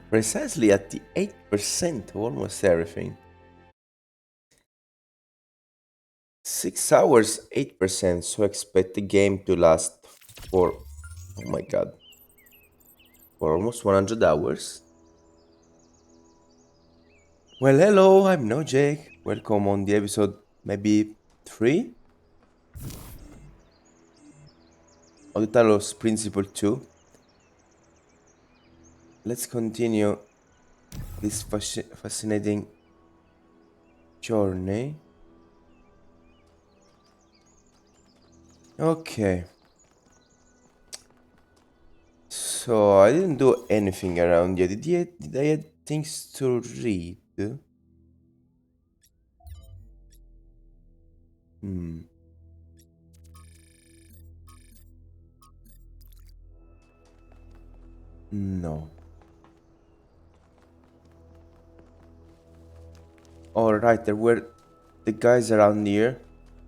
Precisely at the 8% of almost everything. 6 hours, 8%, so expect the game to last for, oh my god, for almost 100 hours. Well, hello, I'm No Jake. Welcome on the episode maybe 3 of the Talos Principle 2. Let's continue this fascinating journey. Okay, so I didn't do anything around yet. Did I have things to read? Hmm, no. Alright, there were the guys around here.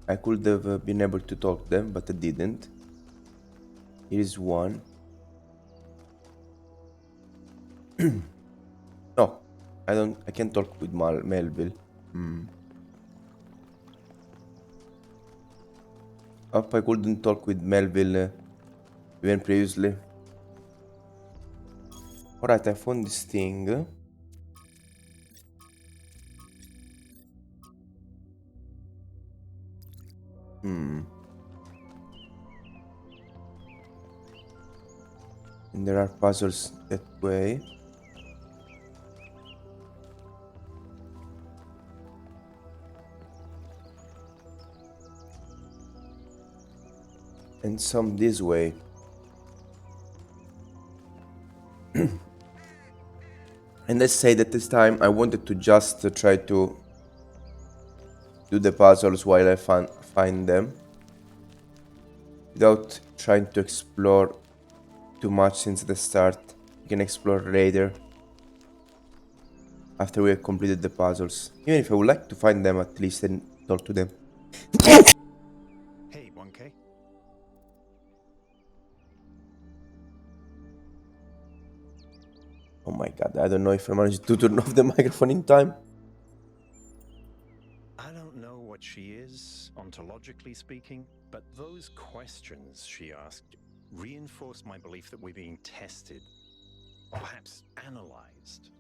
I could have been able to talk to them, but I didn't. Here is one. No, I don't. I can talk with Melville. Hmm. Up, I couldn't talk with Melville even previously. Alright, I found this thing. Hmm. And there are puzzles that way. And some this way. And let's say that this time I wanted to just try to do the puzzles while I find them. Without trying to explore too much since the start. You can explore later. After we have completed the puzzles. Even if I would like to find them at least and talk to them. Hey, 1K. Oh my god, I don't know if I managed to turn off the microphone in time. I don't know what she is, ontologically speaking, but those questions she asked reinforce my belief that we're being tested, perhaps analyzed.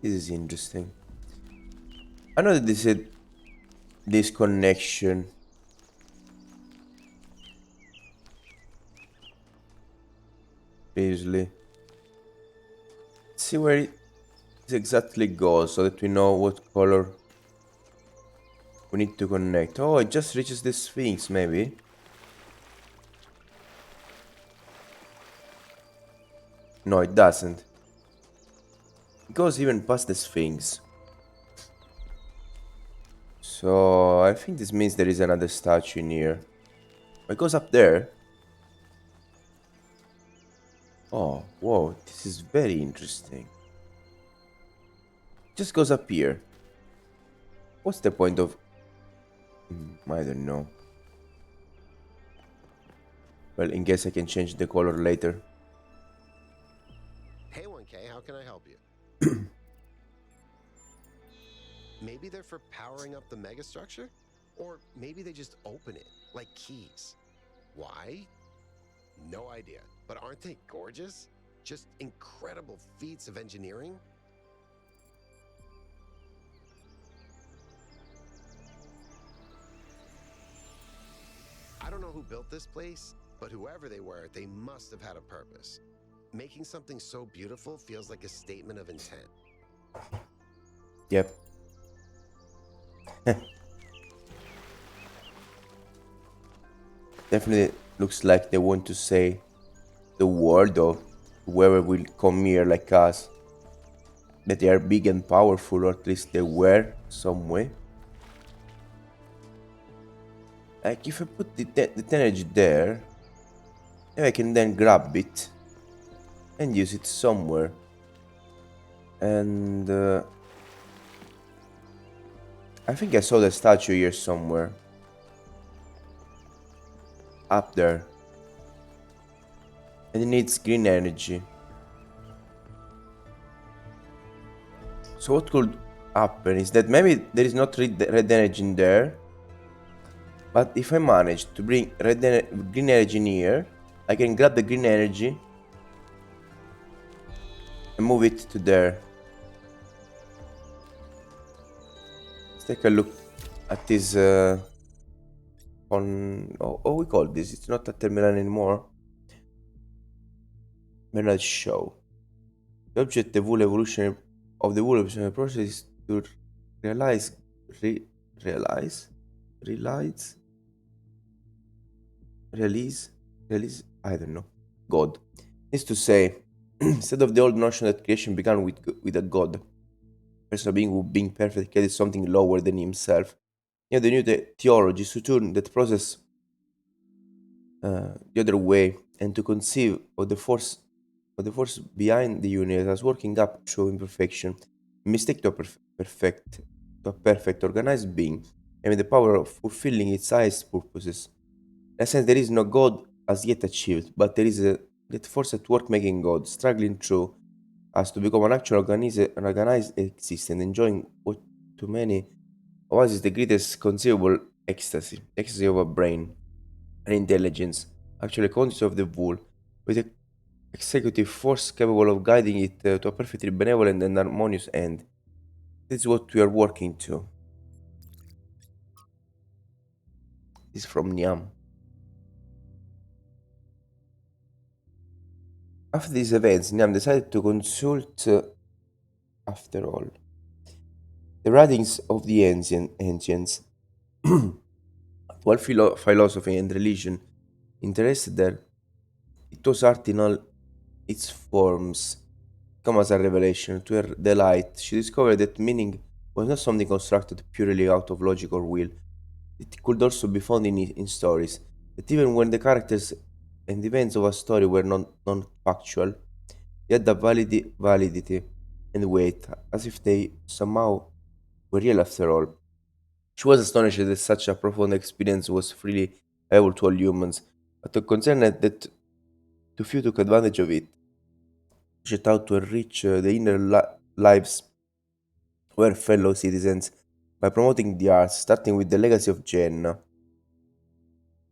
This is interesting. I know that this is this connection. Previously. See where it exactly goes so that we know what color we need to connect. Oh, it just reaches the Sphinx, maybe. No, it doesn't. It goes even past the Sphinx. So I think this means there is another statue in here. It goes up there. Oh, whoa, this is very interesting. Just goes up here. What's the point of... I don't know. Well, in case I can change the color later. Hey 1K, how can I help you? Maybe they're for powering up the megastructure? Or maybe they just open it, like keys. Why? No idea. But aren't they gorgeous? Just incredible feats of engineering? I don't know who built this place, but whoever they were, they must have had a purpose. Making something so beautiful feels like a statement of intent. Yep. Definitely looks like they want to say the world of whoever will come here like us. That they are big and powerful, or at least they were some way. Like if I put the energy there, maybe I can then grab it. and use it somewhere. And I think I saw the statue here somewhere. Up there. And it needs green energy. So what could happen is that maybe there is not red energy in there. But if I manage to bring green energy in here, I can grab the green energy and move it to there. Let's take a look at this on oh we call this. It's not a terminal anymore. Bernard show. The object the wool evolution of the wool evolution process is to realize realize realize release release I don't know. God. Is to say, instead of the old notion that creation began with a god, person being who being perfect created something lower than himself. Yeah, the new theology is to turn that process the other way and to conceive of the force behind the universe as working up through imperfection, mistake to a perfect organized being, and with the power of fulfilling its highest purposes. In a sense, there is no God as yet achieved, but there is a that force at work making God, struggling through as to become an organized existence, enjoying what to many of us is the greatest conceivable ecstasy of a brain and intelligence, actually conscious of the whole, with an executive force capable of guiding it to a perfectly benevolent and harmonious end. This is what we are working to. This is from Niam. After these events, Niam decided to consult, after all, the writings of the ancients, while philosophy and religion interested her. It was art in all its forms, come as a revelation. To her delight, she discovered that meaning was not something constructed purely out of logic or will. It could also be found in stories, that even when the characters and events of a story were non factual, they had a validity and weight, as if they somehow were real after all. She was astonished that such a profound experience was freely available to all humans, but concerned that too few took advantage of it. She set out to enrich the inner lives of her fellow citizens by promoting the arts, starting with the legacy of Jenna.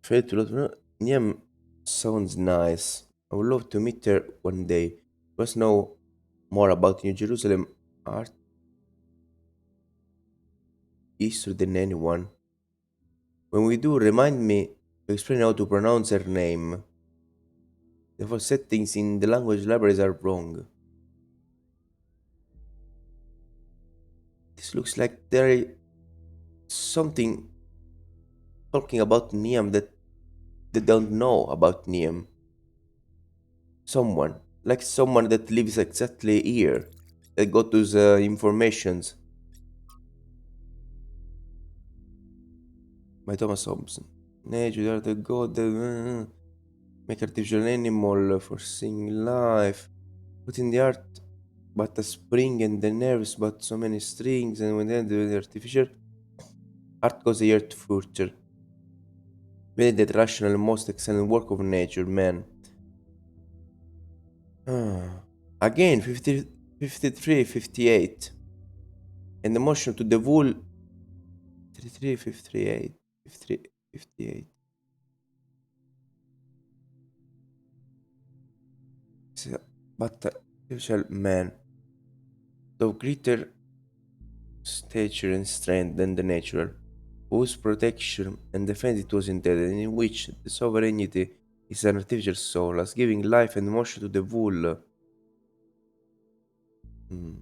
Niem sounds nice. I would love to meet her one day. She must know more about New Jerusalem art history than anyone. When we do, remind me to explain how to pronounce her name. The first settings in the language libraries are wrong. This looks like there is something talking about Niam that they don't know about Niam. Someone that lives exactly here, that got those informations by Thomas Hobson. Nature, are the god, make artificial animal for seeing life. Put in the art, but a spring and the nerves, but so many strings, and when then the artificial art goes a year further. Made that rational, most excellent work of nature, man. Again, 50, 53, 58. And the motion to the wool 53, 58, 53, 58. So, but usual man of greater stature and strength than the natural, whose protection and defense it was intended, and in which the sovereignty is an artificial soul, as giving life and motion to the wool. Mm.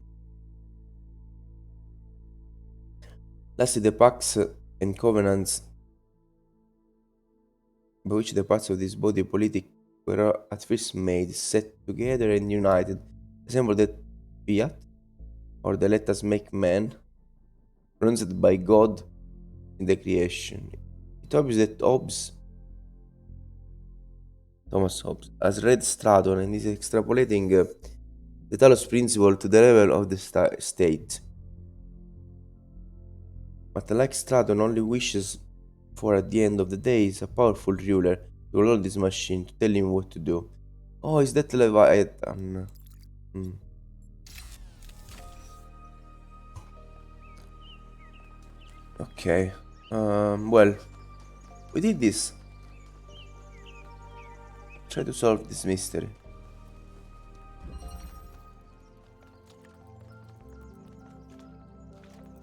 Lastly, the pacts and covenants by which the parts of this body politic were at first made, set together and united, resemble the fiat, or the let us make man, pronounced by God in the creation. It obvious that Thomas Hobbes has read Straton and is extrapolating the Talos Principle to the level of the state. But like Straton only wishes for at the end of the day is a powerful ruler to control this machine to tell him what to do. Oh, is that Leviathan? Hmm. Okay. Well, we did this. Try to solve this mystery.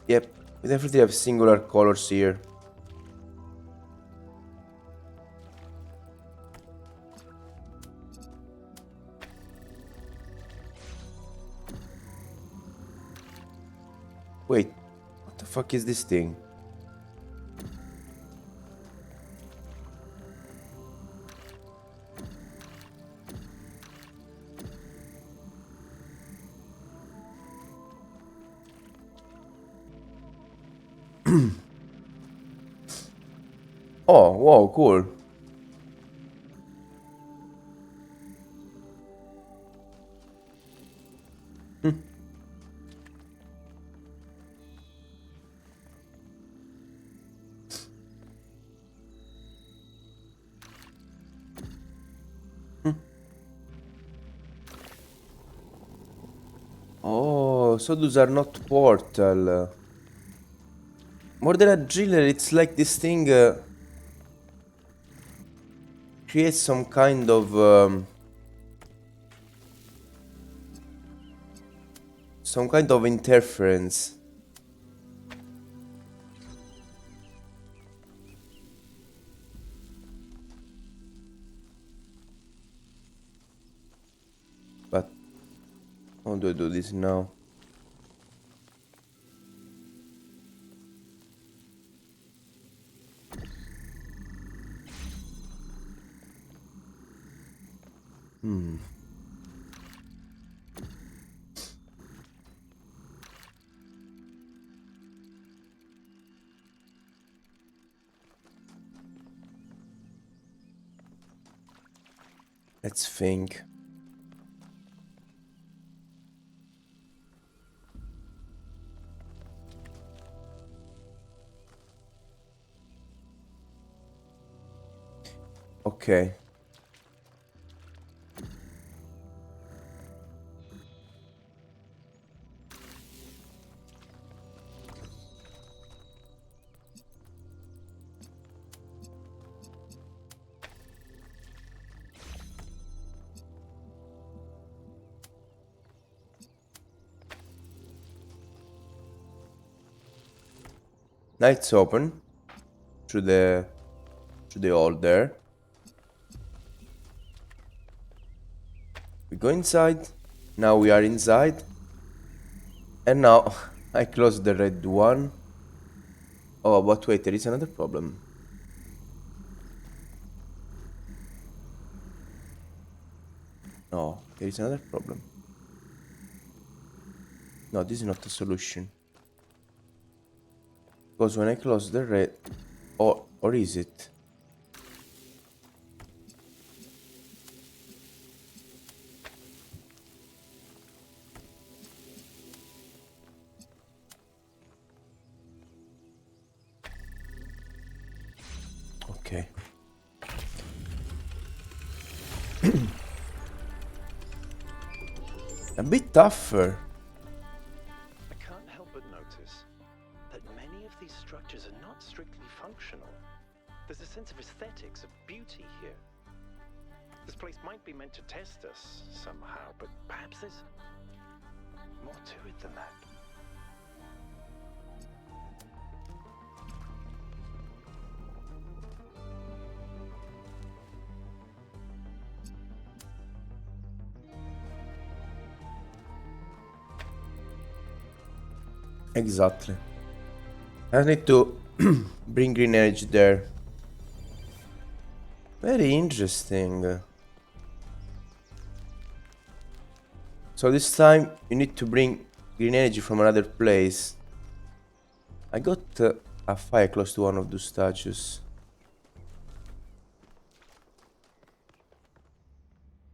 Yep, we definitely have singular colors here. Wait, what the fuck is this thing? Oh, wow, cool. Oh, so those are not portal. More than a driller, it's like this thing creates some kind of interference. But how do I do this now? Let's think. Okay. Now it's open through the hole there. We go inside. Now we are inside. And now I close the red one. Oh, but wait, there is another problem. No, there is another problem. No, this is not the solution. Because when I close the red... or is it? Okay. A bit tougher. I can't help but notice that many of these structures are not strictly functional. There's a sense of aesthetics, of beauty here. This place might be meant to test us somehow, but perhaps there's more to it than that. Exactly. I need to bring green energy there. Very interesting. So this time you need to bring green energy from another place. I got a fire close to one of those statues.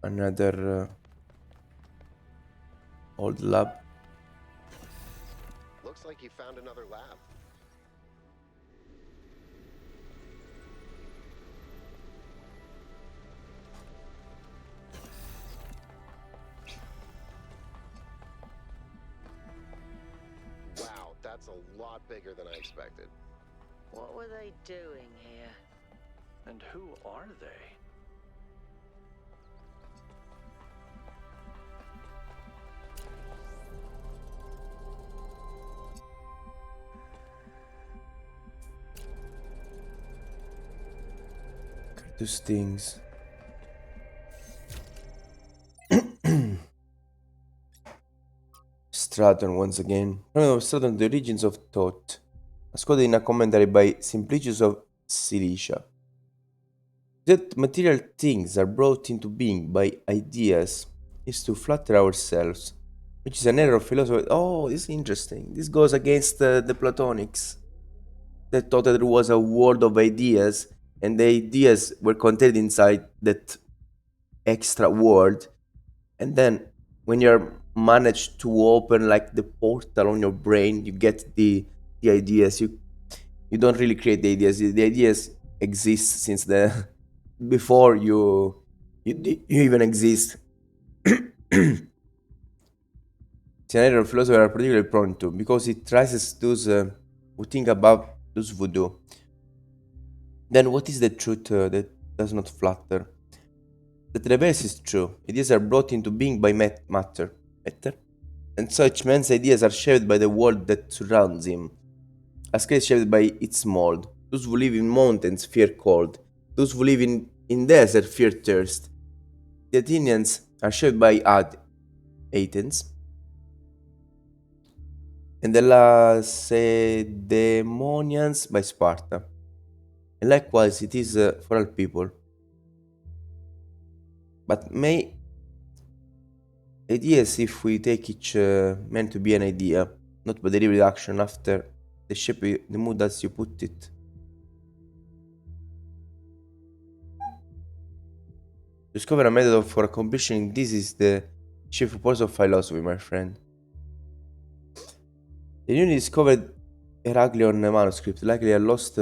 Another old lab. Looks like you found another lab. Wow, that's a lot bigger than I expected. What were they doing here? And who are they? Those things. Straton once again. No, Straton, the origins of thought. As quoted in a commentary by Simplicius of Cilicia. That material things are brought into being by ideas is to flatter ourselves, which is an error of philosophy. Oh, this is interesting. This goes against the Platonics that thought that there was a world of ideas and the ideas were contained inside that extra world. And then when you're managed to open like the portal on your brain, you get the ideas. You don't really create the ideas. The ideas exist since the before you even exist. Scenario philosophers are particularly prone to because it traces those who think about those voodoo. Then what is the truth that does not flatter? That the reverse is true. Ideas are brought into being by matter, and such man's ideas are shaped by the world that surrounds him. A sky is shaped by its mold. Those who live in mountains fear cold. Those who live in desert fear thirst. The Athenians are shaped by Athens, and the Lacedaemonians by Sparta. And likewise, it is for all people. But may ideas, if we take each meant to be an idea, not by deliberate action after the shape, the mood as you put it. Discover a method for accomplishing this is the chief purpose of philosophy, my friend. The newly discovered Heracleon manuscript, likely a lost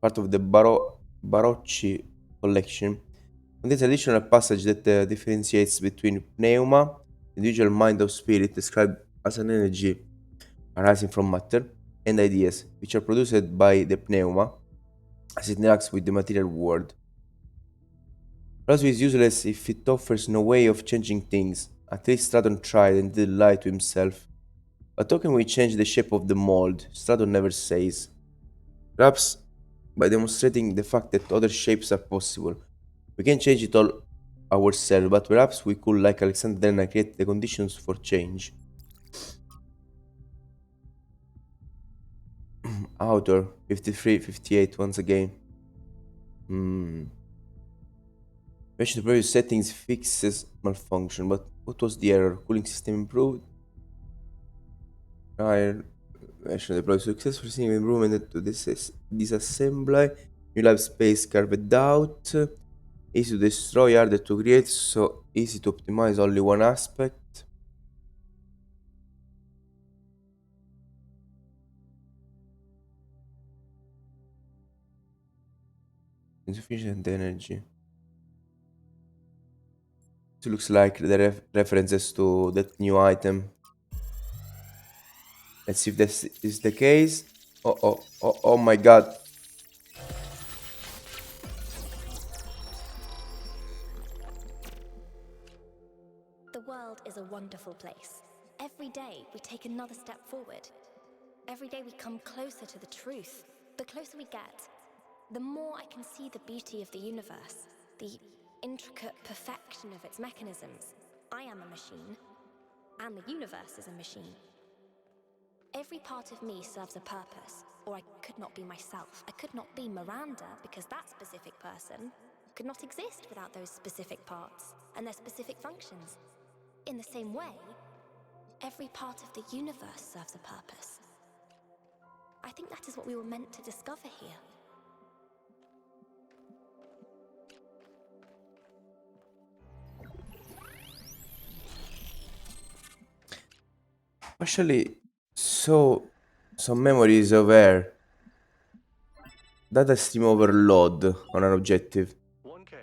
part of the Barocci collection, contains an additional passage that differentiates between pneuma, the individual mind of spirit described as an energy arising from matter, and ideas, which are produced by the pneuma as it interacts with the material world. Philosophy is useless if it offers no way of changing things. At least Straton tried and did lie to himself. But how can we change the shape of the mold? Straton never says. Perhaps by demonstrating the fact that other shapes are possible. We can change it all ourselves, but perhaps we could, like Alexander Dana, create the conditions for change. Author 5358 once again. Mention the previous settings fixes malfunction, but what was the error? Cooling system improved? I mentioned deploy successful single improvement to disassembly. New lab space carved out. Easy to destroy, harder to create, so easy to optimize only one aspect. Insufficient energy. It looks like the references to that new item. Let's see if this is the case. Oh my god. The world is a wonderful place. Every day we take another step forward. Every day we come closer to the truth. The closer we get, the more I can see the beauty of the universe, the intricate perfection of its mechanisms. I am a machine, and the universe is a machine. Every part of me serves a purpose, or I could not be myself. I could not be Miranda, because that specific person could not exist without those specific parts and their specific functions. In the same way, every part of the universe serves a purpose. I think that is what we were meant to discover here. Actually, so some memories of air. Data stream overload on an objective. 1K,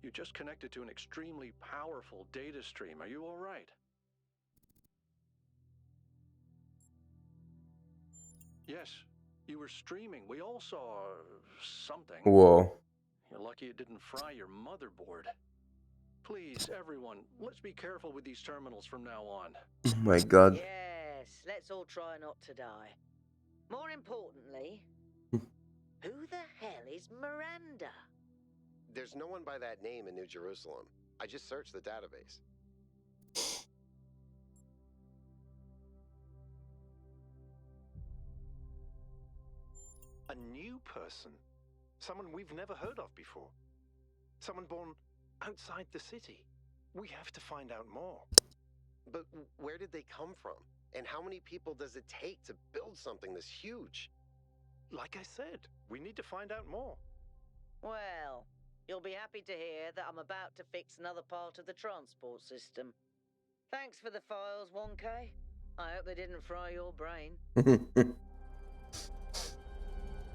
you just connected to an extremely powerful data stream. Are you all right? Yes, you were streaming. We all saw something. Whoa. You're lucky it didn't fry your motherboard. Please, everyone, let's be careful with these terminals from now on. Oh my god. Yes, let's all try not to die. More importantly, who the hell is Miranda? There's no one by that name in New Jerusalem. I just searched the database. A new person. Someone we've never heard of before. Someone born outside the city. We have to find out more. But where did they come from? And how many people does it take to build something this huge? Like I said, we need to find out more. Well, you'll be happy to hear that I'm about to fix another part of the transport system. Thanks for the files, 1K. I hope they didn't fry your brain.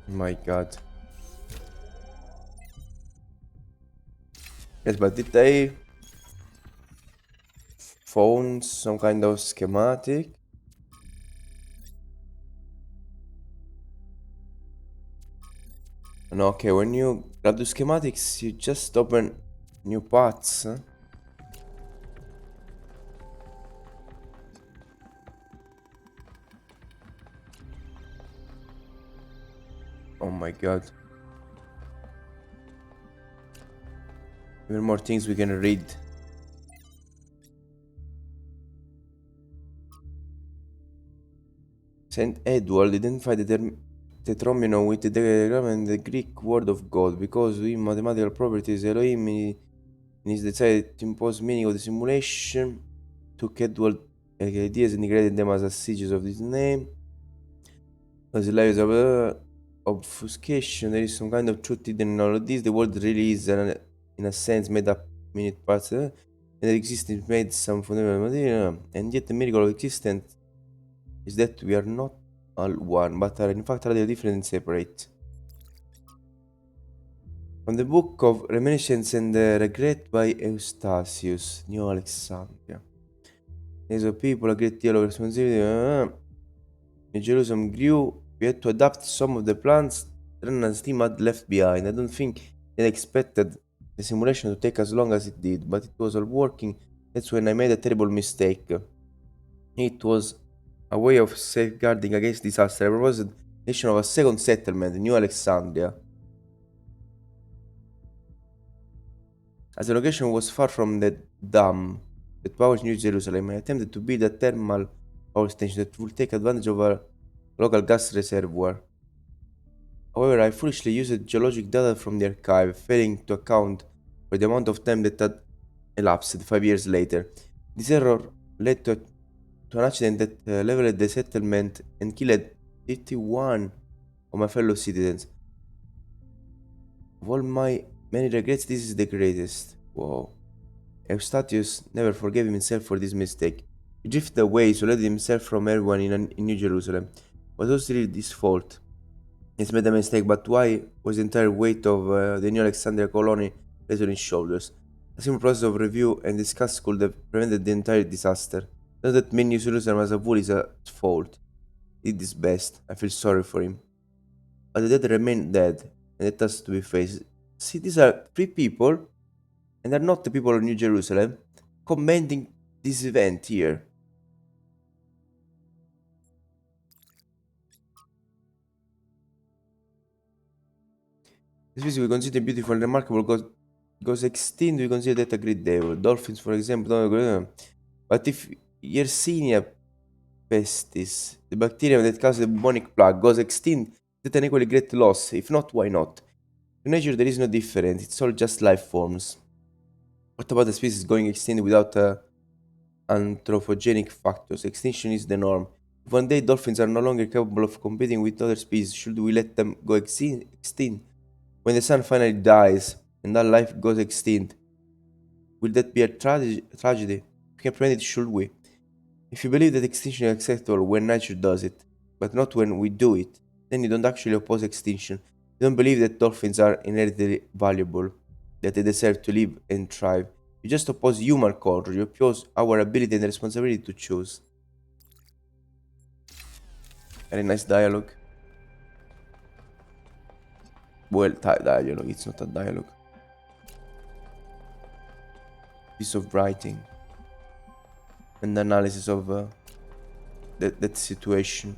My god. Yes, but did they found some kind of schematic? No, okay, when you grab the schematics, you just open new paths. Huh? Oh my god. Even more things we can read. Saint Edward identified the tetromino with the diagram and the Greek word of God because with mathematical properties Elohim in his decided to impose meaning of the simulation took Edward ideas and created them as passages of this name. As a layers of obfuscation, there is some kind of truth hidden in all of this. The world really is in a sense made up minute parts and the existence made some fundamental material, and yet the miracle of existence is that we are not all one, but are in fact rather different and separate. From the book of Reminiscence and Regret by Eustachius, New Alexandria. Days of people, a great deal of responsibility. Jerusalem grew. We had to adapt some of the plans Renan's team had left behind. I don't think they expected the simulation to take as long as it did, but it was all working. That's when I made a terrible mistake. It was a way of safeguarding against disaster. I proposed the creation of a second settlement, New Alexandria. As the location was far from the dam that powers New Jerusalem, I attempted to build a thermal power station that would take advantage of a local gas reservoir. However, I foolishly used geologic data from the archive, failing to account for the amount of time that had elapsed 5 years later. This error led to an accident that leveled the settlement and killed 51 of my fellow citizens. Of all my many regrets, this is the greatest. Whoa. Eustathius never forgave himself for this mistake. He drifted away, isolated himself from everyone in New Jerusalem. But it was really his fault. He's made a mistake, but why was the entire weight of the New Alexandria colony placed on his shoulders? A simple process of review and discuss could have prevented the entire disaster. Not that mean New Jerusalem as a whole is at fault. He did his best. I feel sorry for him. But the dead remain dead, and it has to be faced. See, these are three people, and they're not the people of New Jerusalem, commenting this event here. This species we consider beautiful and remarkable goes extinct, we consider that a great devil. Dolphins, for example, don't agree. But if Yersinia pestis, the bacterium that causes the bubonic plague, goes extinct, that's an equally great loss. If not, why not? In nature, there is no difference. It's all just life forms. What about the species going extinct without anthropogenic factors? Extinction is the norm. If one day dolphins are no longer capable of competing with other species, should we let them go extinct? When the sun finally dies and all life goes extinct, will that be a tragedy? We can prevent it, should we? If you believe that extinction is acceptable when nature does it, but not when we do it, then you don't actually oppose extinction. You don't believe that dolphins are inherently valuable, that they deserve to live and thrive. You just oppose human culture. You oppose our ability and responsibility to choose. Very nice dialogue. Well, dialogue, it's not a dialogue. Piece of writing and analysis of that situation.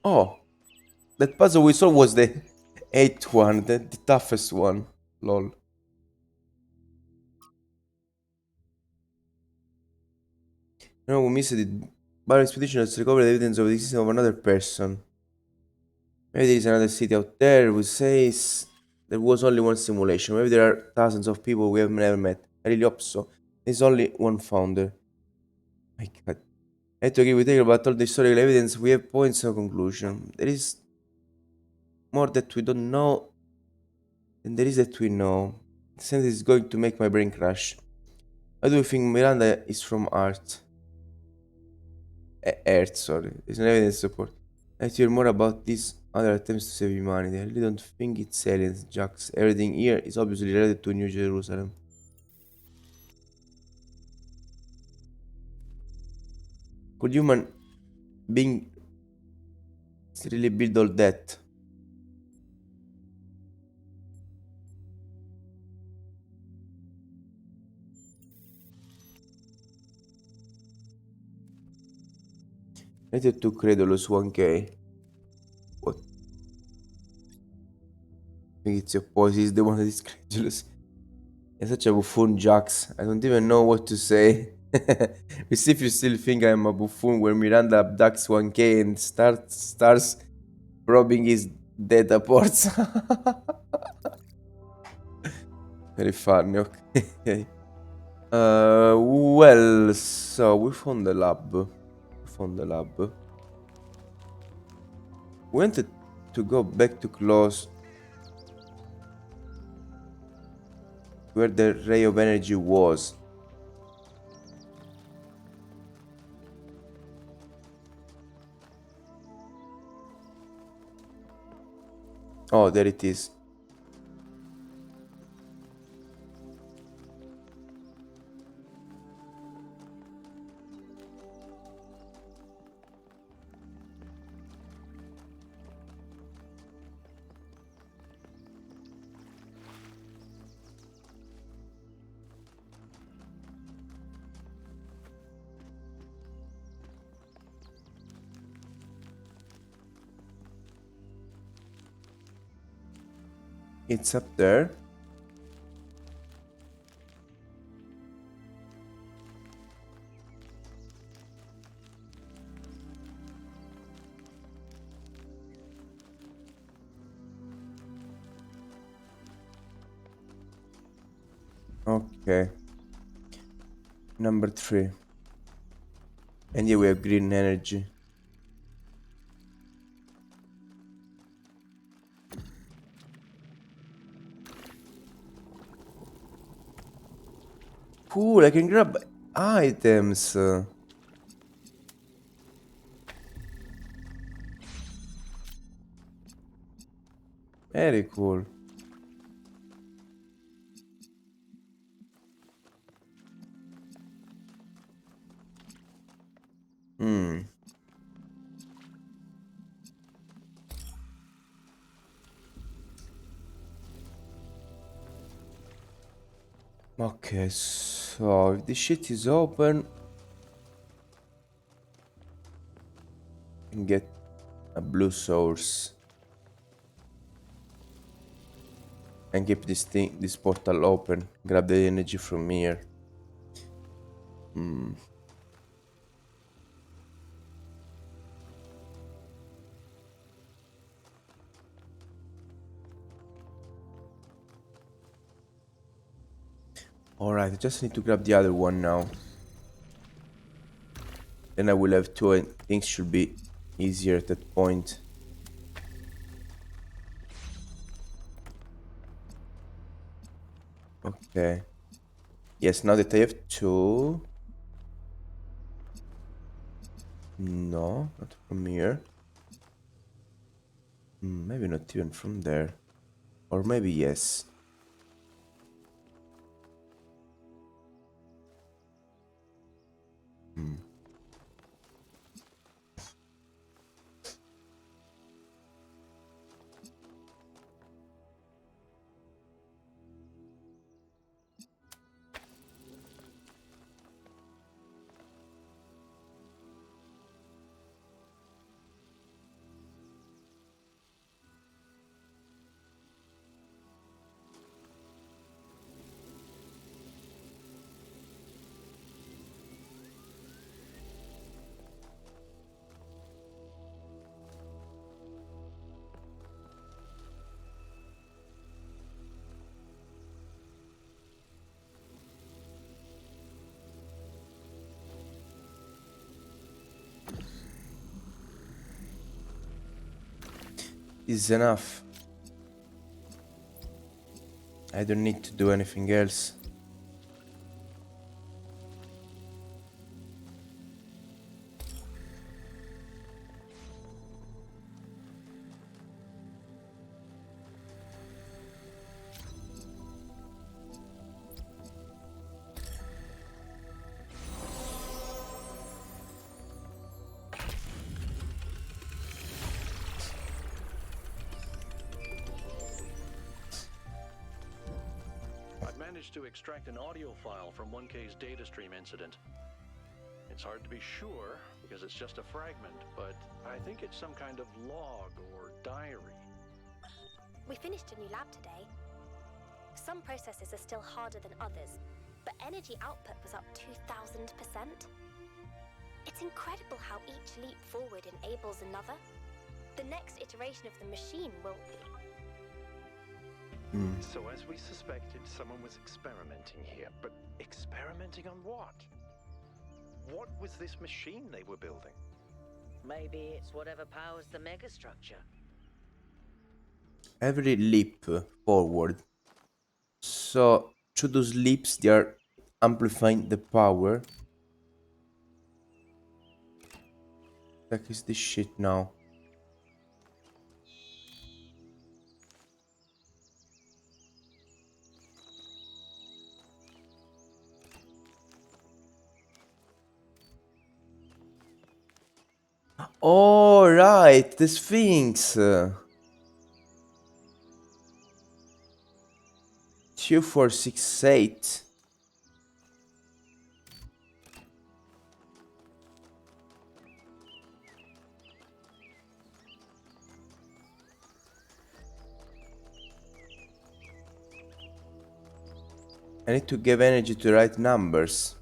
Oh, that puzzle we saw was the eighth one, the toughest one. Lol. No, we missed it. Bar expedition has recovered evidence of the existence of another person. Maybe there is another city out there who says there was only one simulation. Maybe there are thousands of people we have never met. I really hope so. There's only one founder. My god. I have to agree with you about all the historical evidence. We have points of conclusion. There is more that we don't know than there is that we know. The sentence is going to make my brain crash. How do you think Miranda is from Earth? Earth, sorry. There's no evidence support. I have to hear more about these other attempts to save humanity. I really don't think it's aliens, Jax. Everything here is obviously related to New Jerusalem. Could human being really build all that? Related to Credulous 1K. What? I think it's your voice. He's the one that is credulous. You're such a buffoon, Jax. I don't even know what to say. We see if you still think I'm a buffoon when Miranda abducts 1K and starts probing his data ports. Very funny, okay. Well, so we found the lab. We wanted to go back to close where the ray of energy was. Oh, there it is. It's up there. Okay. Number 3. And here we have green energy. Cool, I can grab items. Very cool. Hmm. Okay, so if this shit is open, I can get a blue source and keep this portal open. Grab the energy from here. Hmm. Alright, I just need to grab the other one now. Then I will have two and things should be easier at that point. Okay. Yes, now that I have two. No, not from here. Maybe not even from there. Or maybe yes. This is enough. I don't need to do anything else. I've managed to extract an audio file from 1K's data stream incident. It's hard to be sure because it's just a fragment, but I think it's some kind of log or diary. We finished a new lab today. Some processes are still harder than others, but energy output was up 2,000%. It's incredible how each leap forward enables another. The next iteration of the machine will... So as we suspected, someone was experimenting here. But experimenting on what? What was this machine they were building? Maybe it's whatever powers the megastructure. Every leap forward. So through those leaps they are amplifying the power. Like is this shit now? Oh right, the Sphinx. 2468. I need to give energy to the right numbers.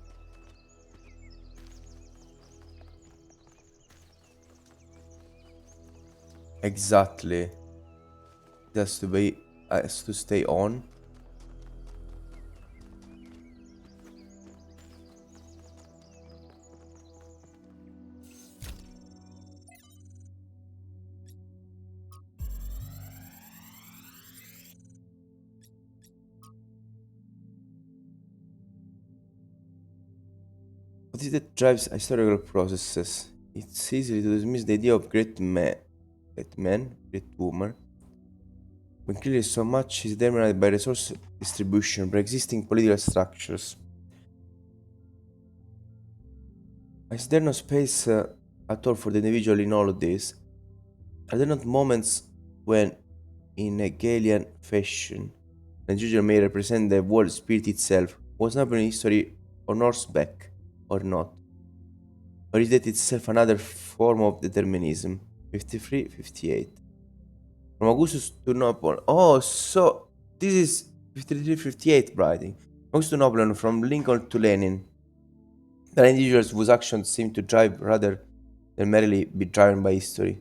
Exactly. It has to be, has to stay on. What is it that drives historical processes? It's easy to dismiss the idea of great man, great woman, when clearly so much is determined by resource distribution, by existing political structures. Is there no space at all for the individual in all of this? Are there not moments when, in a Hegelian fashion, an individual may represent the world spirit itself? Was happening in history on horseback or not? Or is that itself another form of determinism? 53, 58. From Augustus to Napoleon. Oh, so this is 53, 58 writing. Augustus to Napoleon, from Lincoln to Lenin. There are individuals whose actions seem to drive rather than merely be driven by history.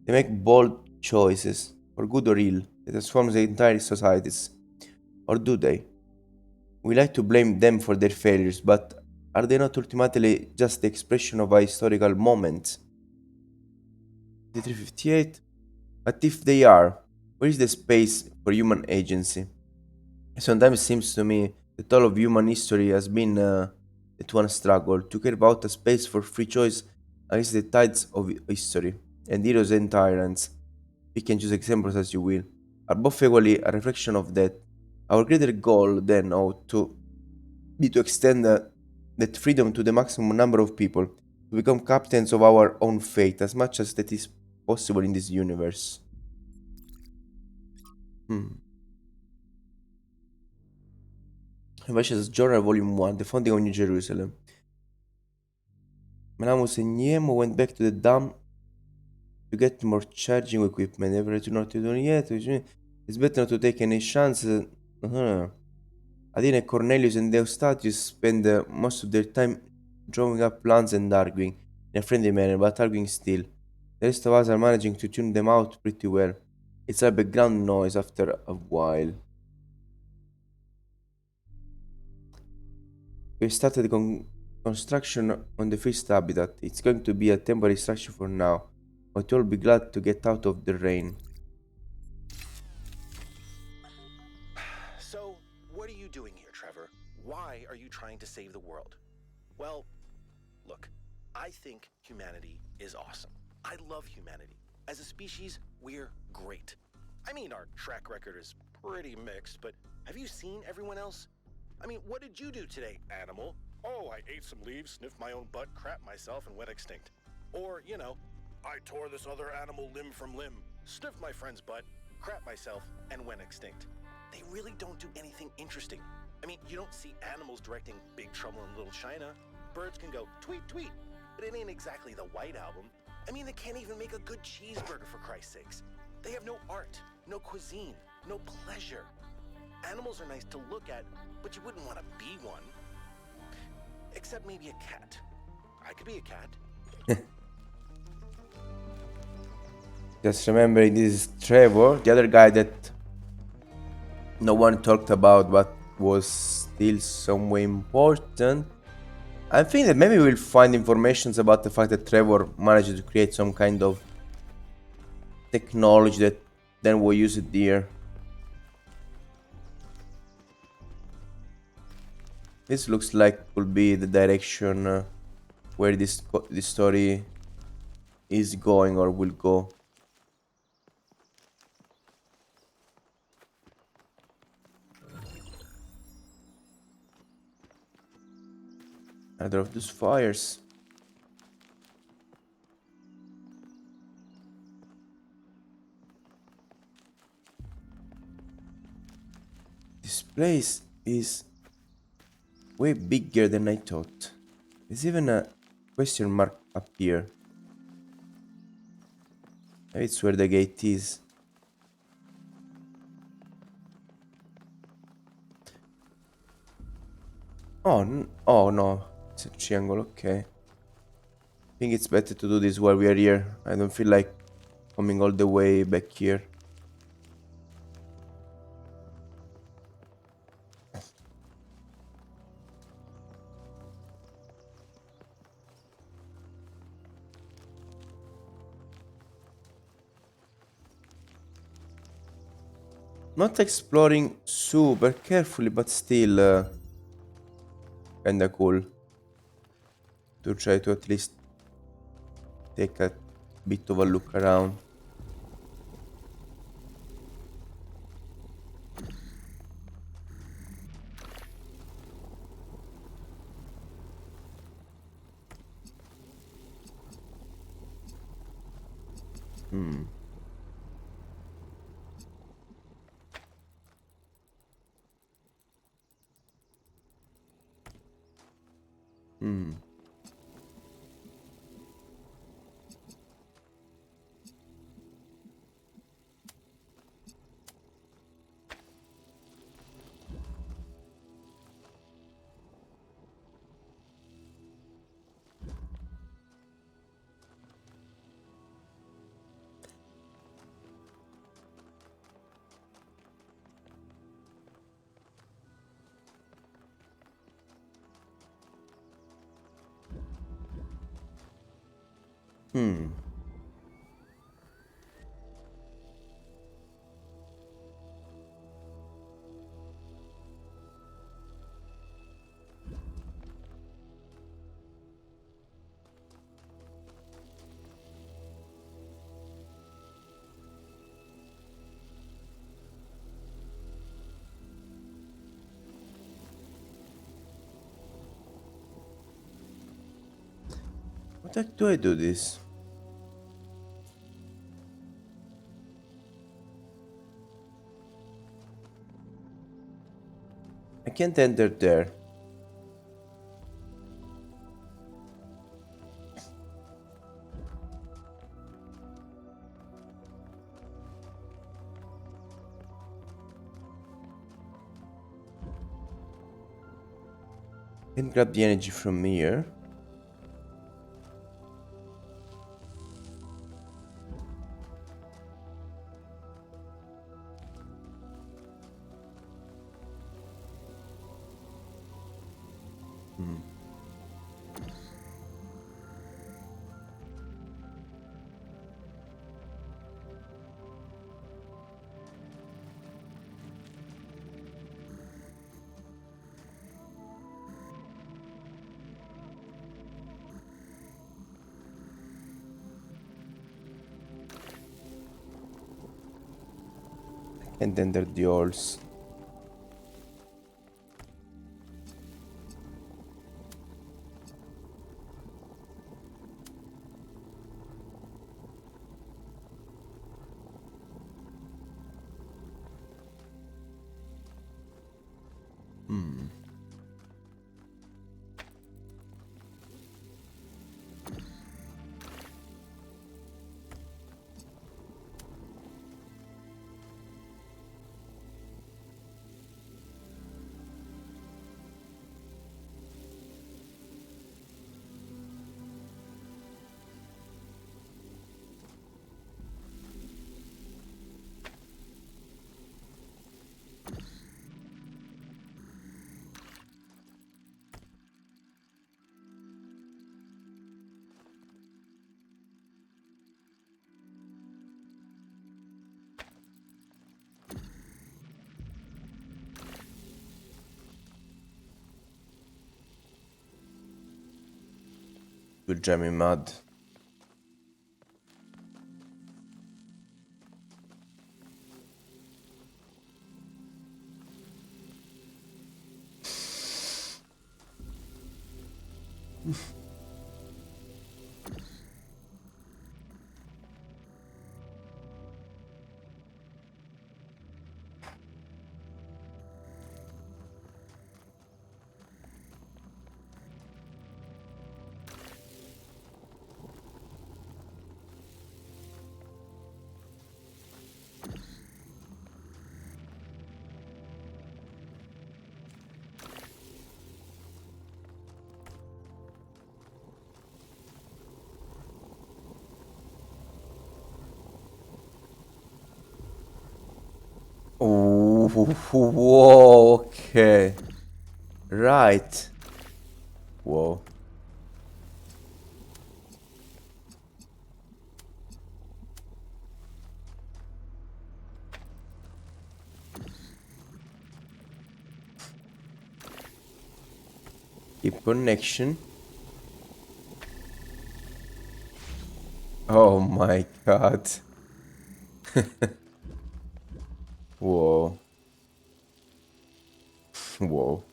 They make bold choices, for good or ill, that transform the entire societies. Or do they? We like to blame them for their failures, but Are they not ultimately just the expression of a historical moment? The 358? But if they are, where is the space for human agency? Sometimes it seems to me that all of human history has been that one struggle to carve out a space for free choice against the tides of history, and heroes and tyrants, pick and choose examples as you will, are both equally a reflection of that. Our greater goal then ought to be to extend that freedom to the maximum number of people, to become captains of our own fate as much as that is possible in this universe. Hmm. Invece Journal Volume 1, The Founding of New Jerusalem. Manamus and Niemo went back to the dam to get more charging equipment. They were to not to do yet, which means it's better not to take any chances. Adine, Cornelius, and Eustatius spend most of their time drawing up plans and arguing in a friendly manner, but arguing still. The rest of us are managing to tune them out pretty well. It's a background noise after a while. We started construction on the first habitat. It's going to be a temporary structure for now, but you'll be glad to get out of the rain. So, what are you doing here, Trevor? Why are you trying to save the world? Well, look, I think humanity is awesome. I love humanity. As a species, we're great. I mean, our track record is pretty mixed, but have you seen everyone else? I mean, what did you do today, animal? Oh, I ate some leaves, sniffed my own butt, crapped myself, and went extinct. Or, you know, I tore this other animal limb from limb, sniffed my friend's butt, crapped myself, and went extinct. They really don't do anything interesting. I mean, you don't see animals directing Big Trouble in Little China. Birds can go tweet, tweet, but it ain't exactly the White Album. I mean, they can't even make a good cheeseburger, for Christ's sakes. They have no art, no cuisine, no pleasure. Animals are nice to look at, but you wouldn't want to be one. Except maybe a cat. I could be a cat. Just remember, this is Trevor, the other guy that no one talked about but was still some way important. I think that maybe we'll find information about the fact that Trevor managed to create some kind of technology that then will use it here. This looks like could be the direction where this story is going or will go. Another of those fires. This place is way bigger than I thought. There's even a question mark up here. Maybe it's where the gate is. Oh no, it's a triangle, okay. I think it's better to do this while we are here. I don't feel like coming all the way back here. Not exploring super carefully, but still kinda cool to try to at least take a bit of a look around. Hmm. Hmm. Hmm. What the heck do I do this? I can't enter there. Can grab the energy from here. Hmm. Can't enter the halls. Hmm. Good jammy mud. Oh, whoa, okay. Right. Whoa. Keep connection. Oh my god. Whoa. Whoa.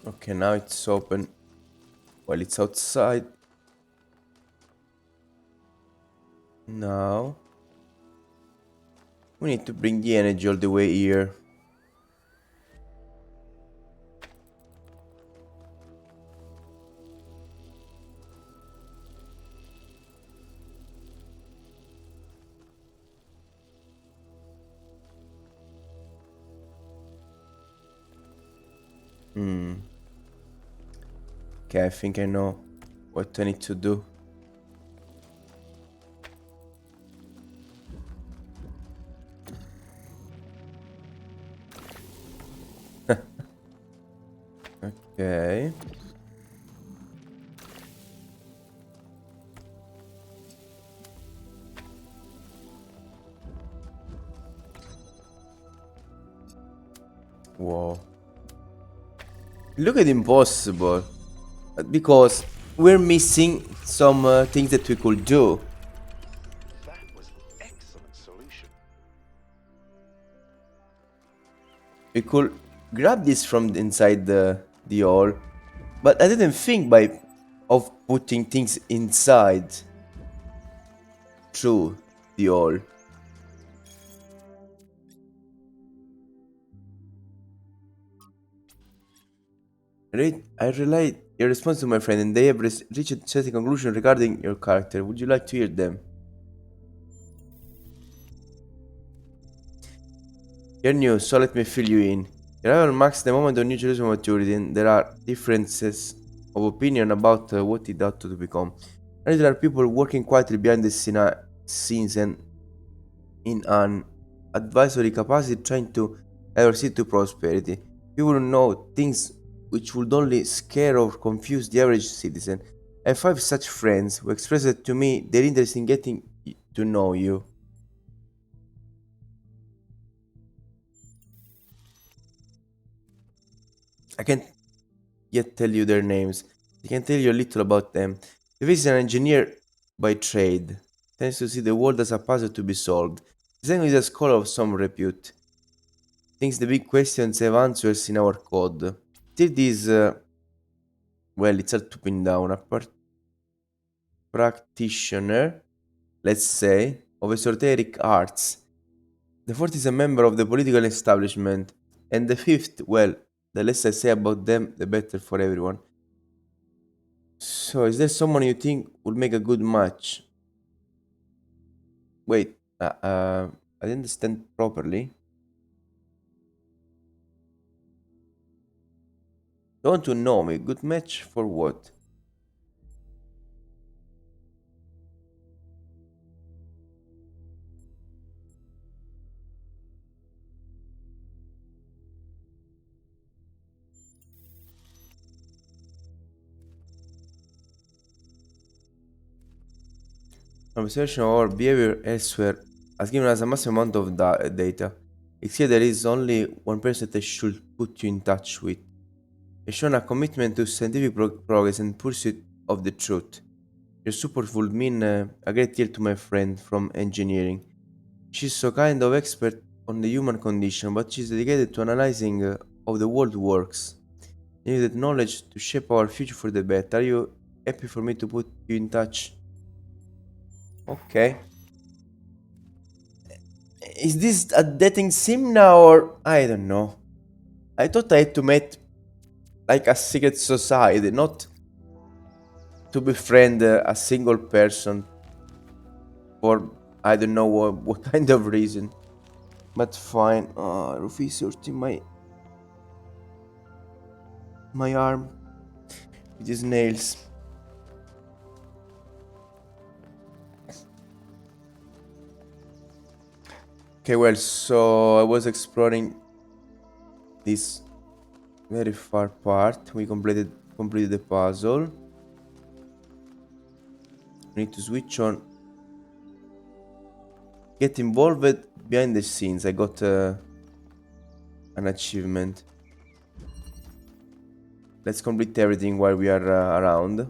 Okay, now it's open. Well, it's outside. Now we need to bring the energy all the way here. Hmm. Okay, I think I know what I need to do. Okay. Whoa. Look at impossible. Because we're missing some things that we could do. That was an excellent solution. We could grab this from inside the hole. But I didn't think of putting things inside through the hole. I relayed your response to my friend, and they have reached a certain conclusion regarding your character. Would you like to hear them? You're new, so let me fill you in. Your arrival marks the moment of New Jerusalem maturity, and there are differences of opinion about what it ought to become. And there are people working quietly behind the scenes and in an advisory capacity trying to ever see to prosperity. People who know things which would only scare or confuse the average citizen. I have 5 such friends who expressed to me their interest in getting to know you. I can't yet tell you their names. I can tell you a little about them. If he's an engineer by trade, tends to see the world as a puzzle to be solved. Zen is a scholar of some repute. Thinks the big questions have answers in our code. Third is, well, it's hard to pin down. A practitioner, let's say, of esoteric arts. The fourth is a member of the political establishment. And the fifth, well, the less I say about them, the better for everyone. So, is there someone you think would make a good match? Wait, I didn't understand properly. You want to know me? Good match for what? Observation of our behavior elsewhere has given us a massive amount of data. It's clear there is only one person that I should put you in touch with. You've shown a commitment to scientific progress and pursuit of the truth. Your support would mean a great deal to my friend from engineering. She's so kind of expert on the human condition, but she's dedicated to analyzing how the world works. You need that knowledge to shape our future for the better. Are you happy for me to put you in touch? Okay. Is this a dating sim now or I don't know? I thought I had to meet like a secret society, not to befriend a single person for I don't know what kind of reason. But fine. Rufy is hurting my arm with his nails. Okay, well, so I was exploring this very far part. We completed the puzzle. We need to switch on. Get involved behind the scenes. I got an achievement. Let's complete everything while we are around.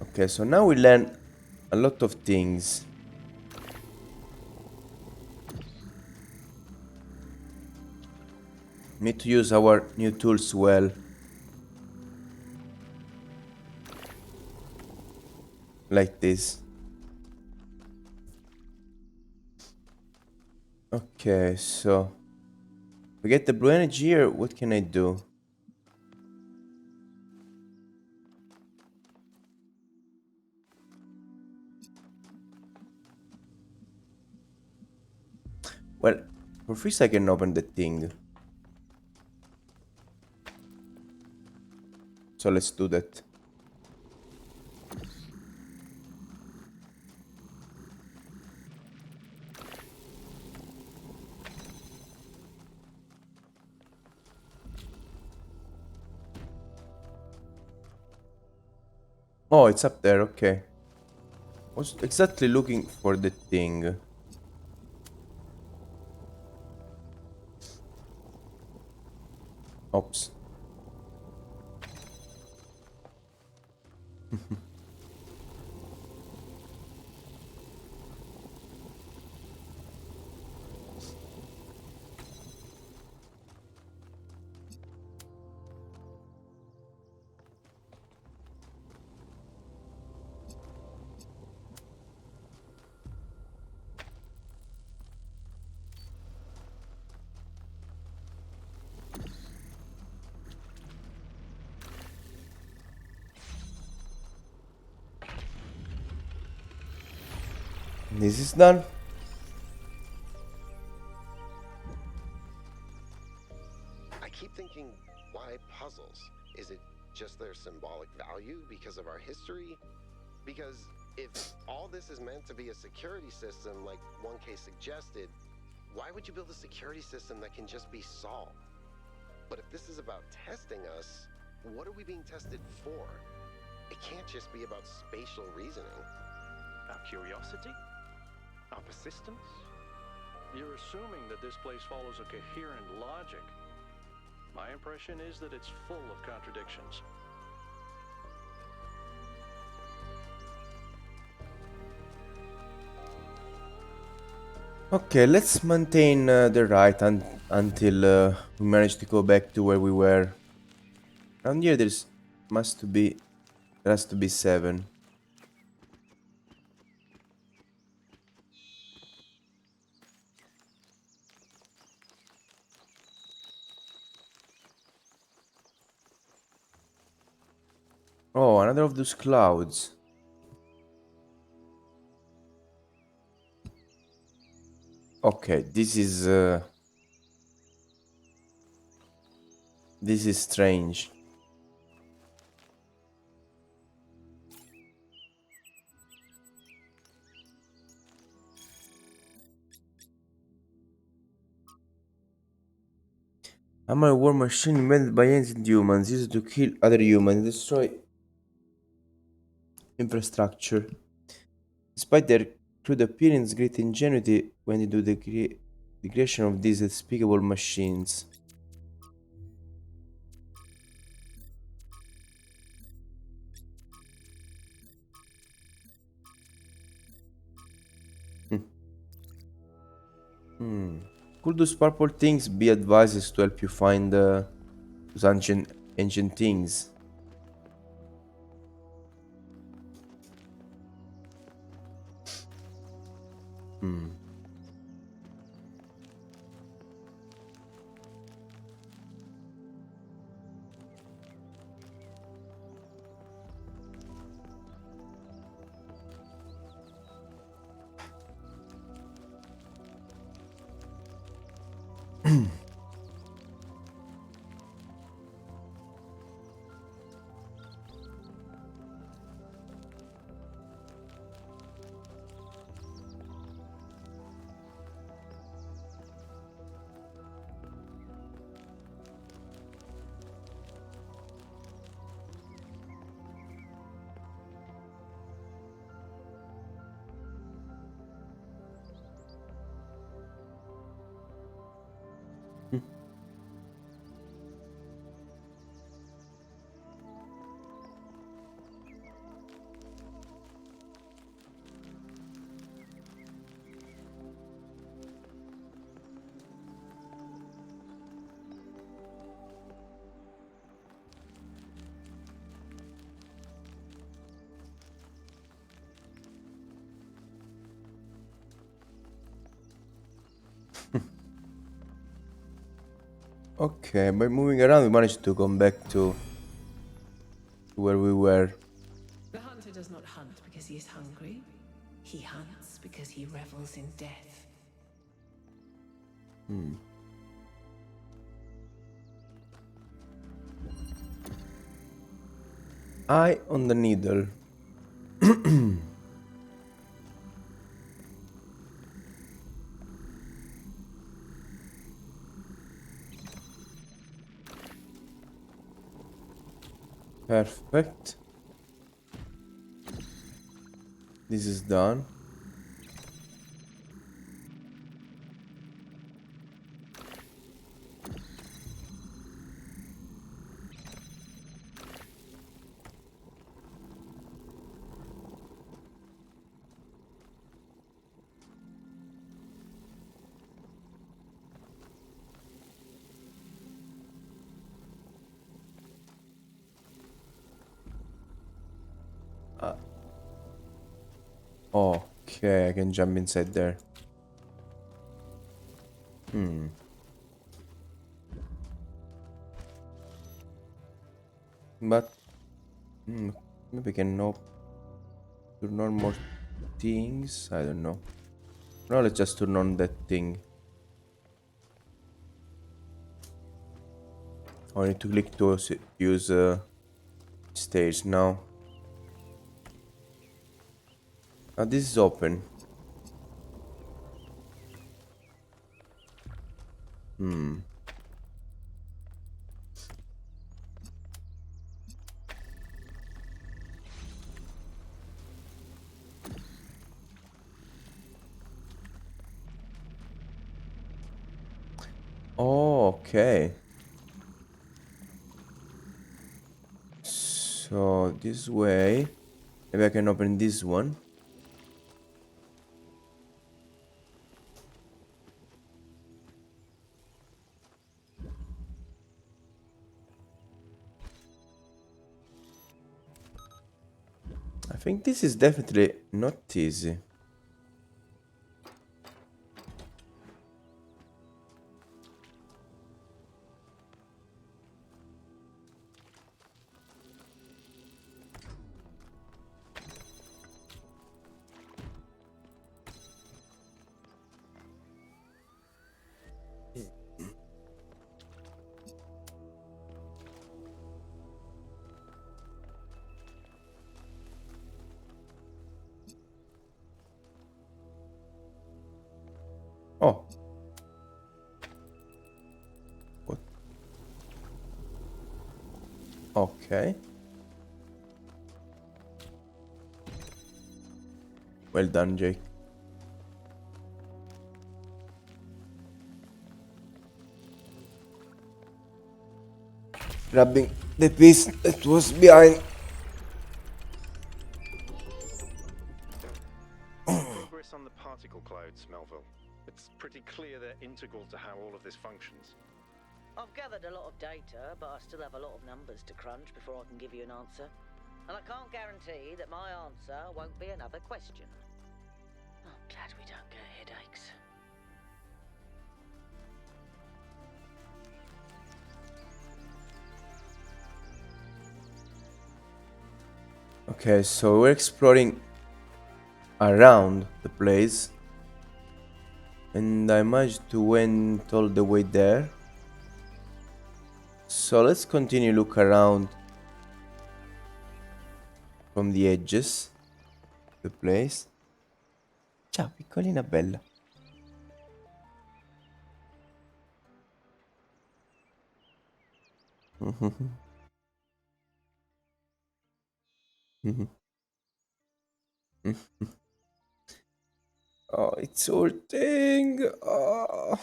Okay, so now we learn a lot of things. Need to use our new tools well. Like this. Okay, so we get the blue energy here. What can I do? Well, for free I can open the thing. So let's do that. Oh, it's up there, okay. Was exactly looking for the thing. Oops. This is done. I keep thinking, why puzzles? Is it just their symbolic value because of our history? Because if all this is meant to be a security system like 1K suggested, why would you build a security system that can just be solved? But if this is about testing us, what are we being tested for? It can't just be about spatial reasoning. Our curiosity? Our persistence? You're assuming that this place follows a coherent logic. My impression is that it's full of contradictions. Okay, let's maintain the right until we manage to go back to where we were. Around here there has to be 7. Oh, another of those clouds. Okay, this is strange. I'm a war machine invented by ancient humans, used to kill other humans and destroy infrastructure. Despite their crude appearance, great ingenuity went into the creation of these despicable machines. Hmm. Hmm. Could those purple things be advices to help you find those ancient things? Hmm. Okay, by moving around, we managed to come back to where we were. The hunter does not hunt because he is hungry. He hunts because he revels in death. Eye on the needle. Perfect. This is done. Okay, I can jump inside there. But maybe I can turn on more things. I don't know. No, let's just turn on that thing. I need to click to use stairs now. This is open. Oh, okay. So this way, maybe I can open this one. I think this is definitely not easy. Oh. What? Okay. Well done, Jake. Grabbing the piece that was behind. Progress on the particle clouds, Melville. It's pretty clear they're integral to how all of this functions. I've gathered a lot of data, but I still have a lot of numbers to crunch before I can give you an answer. And I can't guarantee that my answer won't be another question. I'm glad we don't get headaches. Okay, so we're exploring around the place. And I managed to went all the way there. So let's continue look around from the edges the place. Ciao, piccolina bella. Oh, it's hurting. Oh.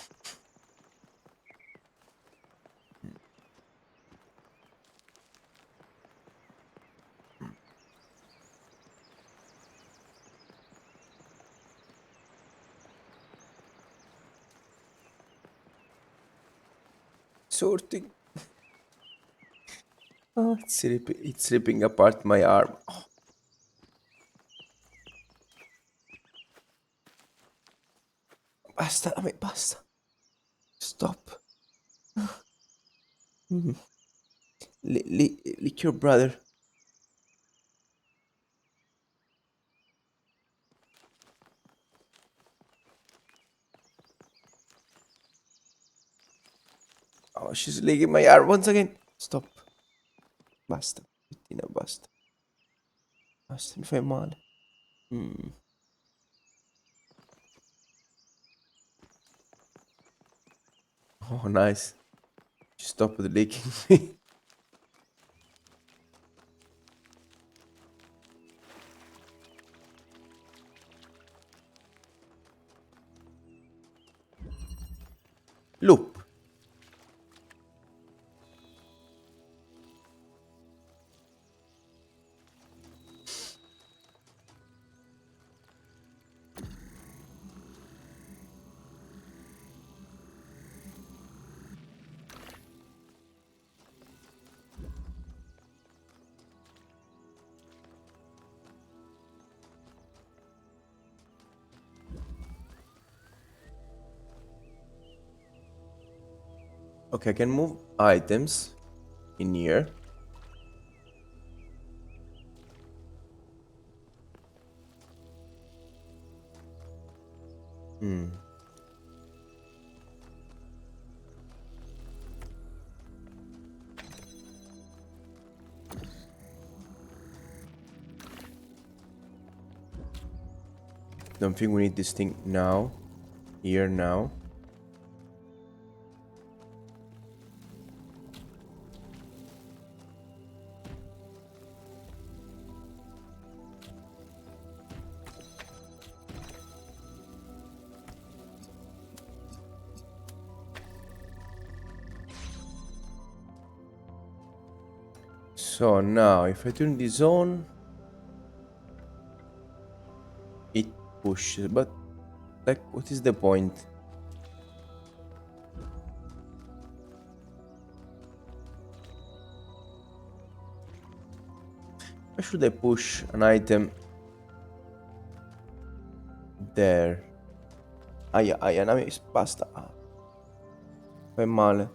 It's hurting. Oh, it's ripping apart my arm. Oh. Basta, basta. Stop. Lick your brother. Oh, she's licking my arm once again. Stop. Basta. Bettina, basta. Basta, mi fai male. Oh, nice. She stopped licking me. Loop. Okay, I can move items in here. Don't think we need this thing now. Here now. So now, if I turn this on, it pushes. But, like, what is the point? Why should I push an item there? Aia, aia, basta. Fai male.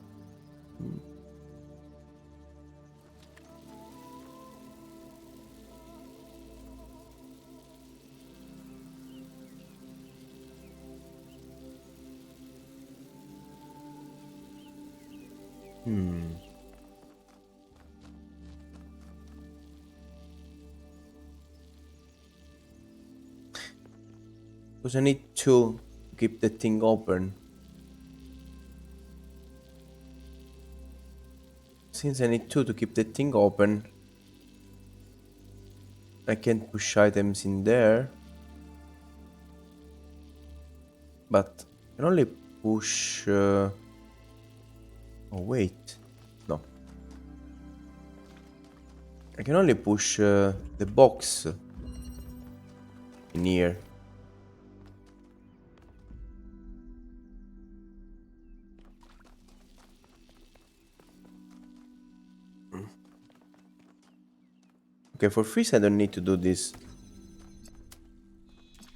Because I need to keep the thing open. Since I need two to keep the thing open, I can't push items in there. But I can only push... Oh, wait. No. I can only push the box in here. Okay, for freeze I don't need to do this.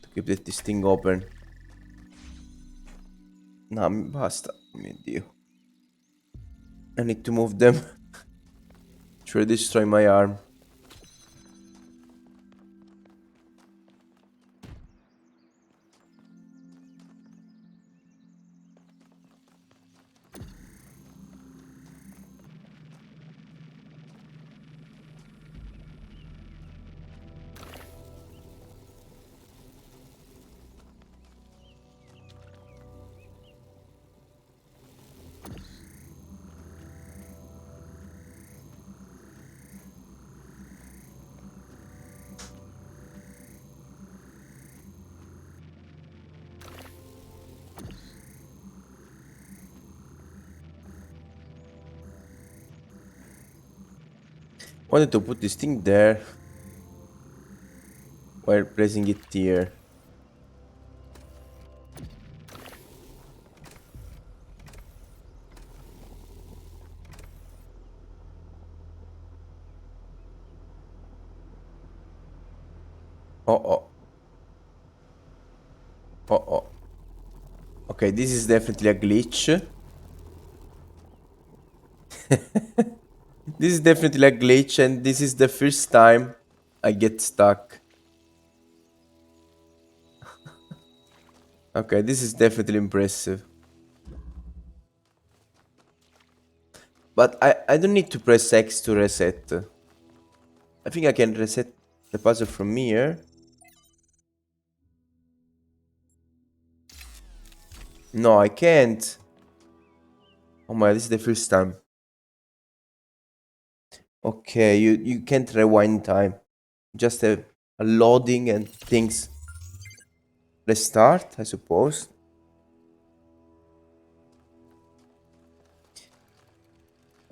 To keep this thing open. No, basta. Mio Dio. I need to move them. Should destroy my arm. Wanted to put this thing there while placing it here. Oh. Okay, this is definitely a glitch. This is definitely a glitch, and this is the first time I get stuck. Okay, this is definitely impressive. But I don't need to press X to reset. I think I can reset the puzzle from here. No, I can't. Oh my, this is the first time. Okay, you can't rewind time. Just a loading and things restart, I suppose.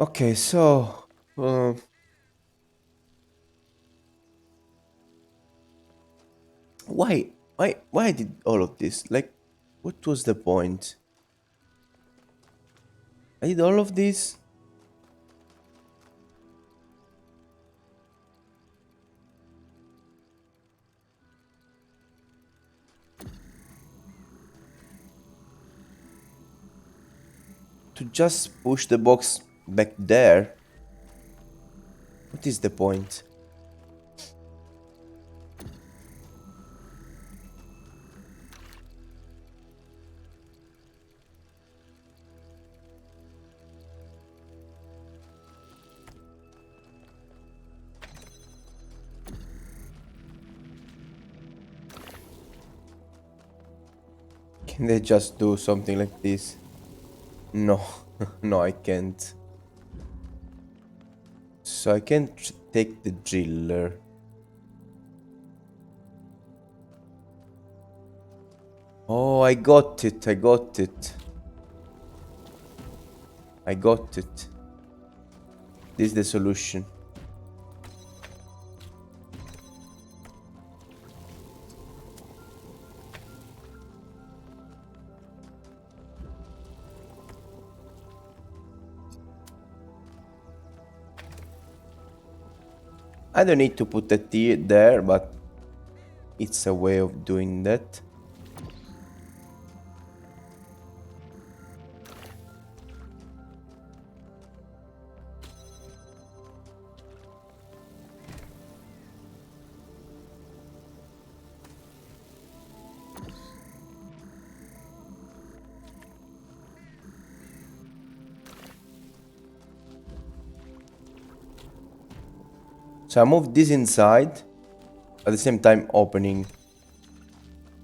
Okay, so why I did all of this? Like, what was the point? I did all of this to just push the box back there. What is the point? Can they just do something like this? No, no, I can't. So I can't take the driller. Oh, I got it, I got it. I got it. This is the solution. I don't need to put the T there, but it's a way of doing that. So I moved this inside, at the same time opening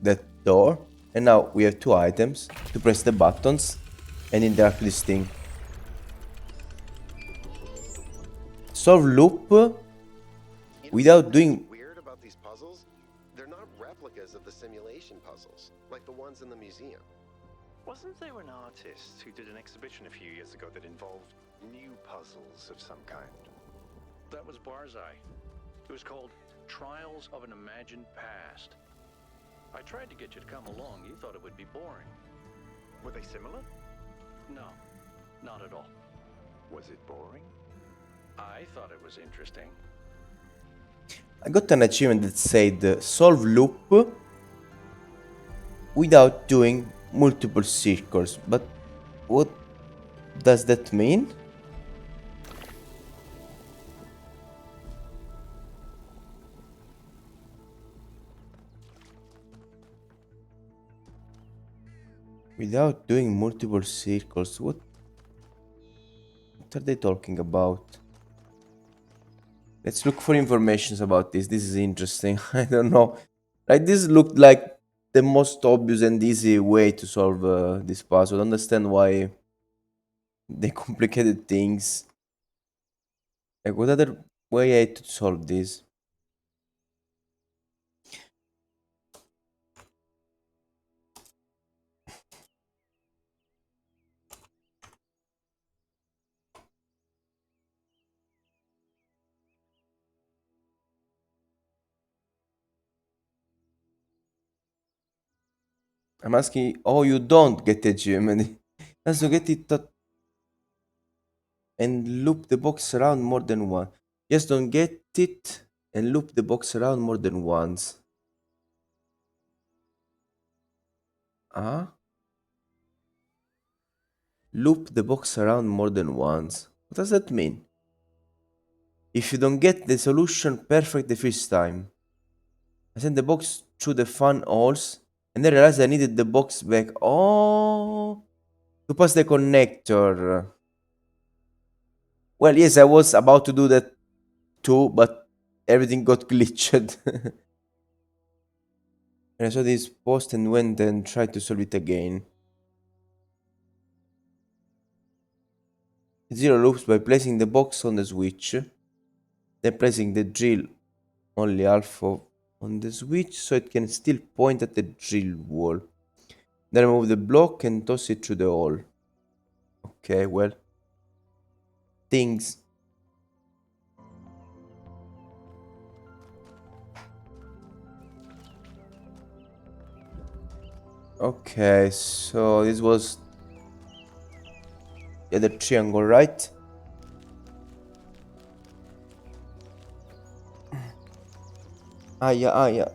that door. And now we have two items to press the buttons and interact with this thing. Solve loop without doing... Weird about these puzzles? They're not replicas of the simulation puzzles, like the ones in the museum. Wasn't there an artist who did an exhibition a few years ago that involved new puzzles of some kind? That was Barzai. It was called Trials of an Imagined Past. I tried to get you to come along. You thought it would be boring. Were they similar? No, not at all. Was it boring? I thought it was interesting. I got an achievement that said solve loop without doing multiple circles. But what does that mean? Without doing multiple circles, what are they talking about? Let's look for information about this. This is interesting. I don't know. Like, this looked like the most obvious and easy way to solve this puzzle. I don't understand why they complicated things. Like, what other way I had to solve this? I'm asking, oh, you don't get a Germany. Just get it and loop the box around more than once. Just don't get it and loop the box around more than once. Ah? Loop the box around more than once. What does that mean? If you don't get the solution perfect the first time, I sent the box through the fan holes and then realized I needed the box back. Oh, to pass the connector. Well, yes, I was about to do that too, but everything got glitched. And I saw this post and went and tried to solve it again. Zero loops by placing the box on the switch, then placing the drill only half of on the switch so it can still point at the drill wall. Then remove the block and toss it through the hole. Okay, well. things. Okay, so this was the other triangle, right? Aia, aia.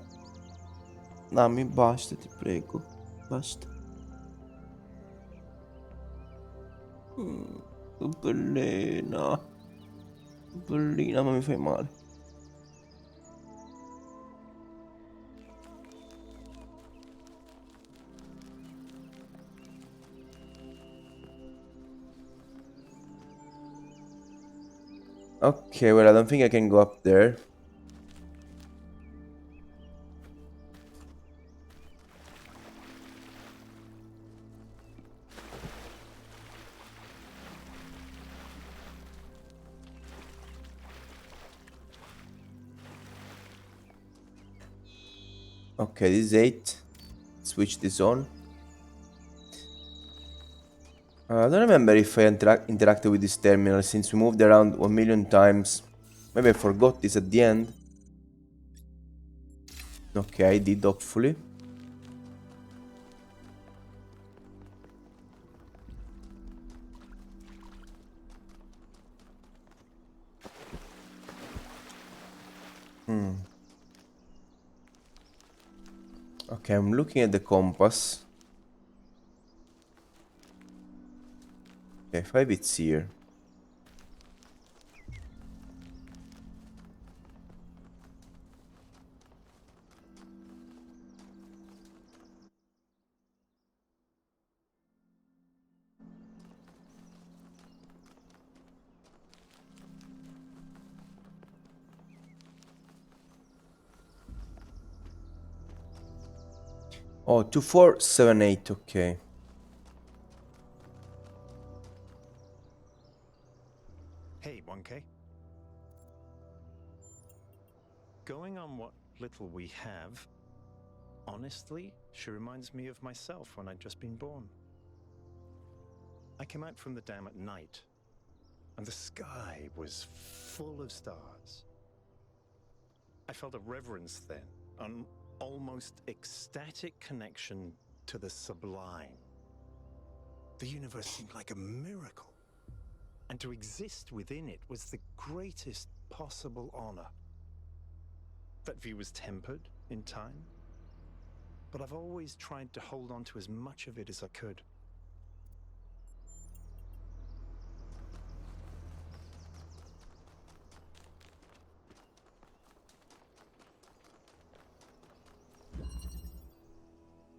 Dammi, basta, ti prego. Basta. Che bellina. Bellina, ma mi fai male. Okay, well, I don't think I can go up there. Okay, this is 8. Switch this on. I don't remember if I interacted with this terminal since we moved around 1,000,000 times. Maybe I forgot this at the end. Okay, I did, hopefully. Okay, I'm looking at the compass. Okay, 5 it's here. Oh, 2478, okay. Hey, 1K. Going on what little we have, honestly, she reminds me of myself when I'd just been born. I came out from the dam at night, and the sky was full of stars. I felt a reverence then, an almost ecstatic connection to the sublime. The universe seemed like a miracle, and to exist within it was the greatest possible honor. That view was tempered in time, but I've always tried to hold on to as much of it as I could.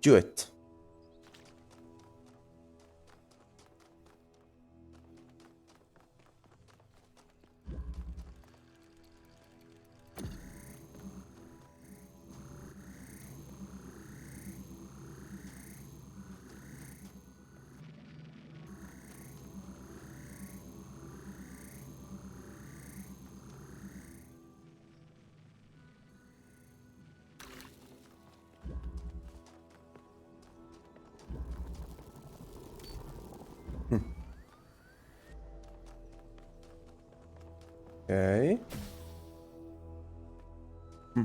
Do it. Okay. Hmm.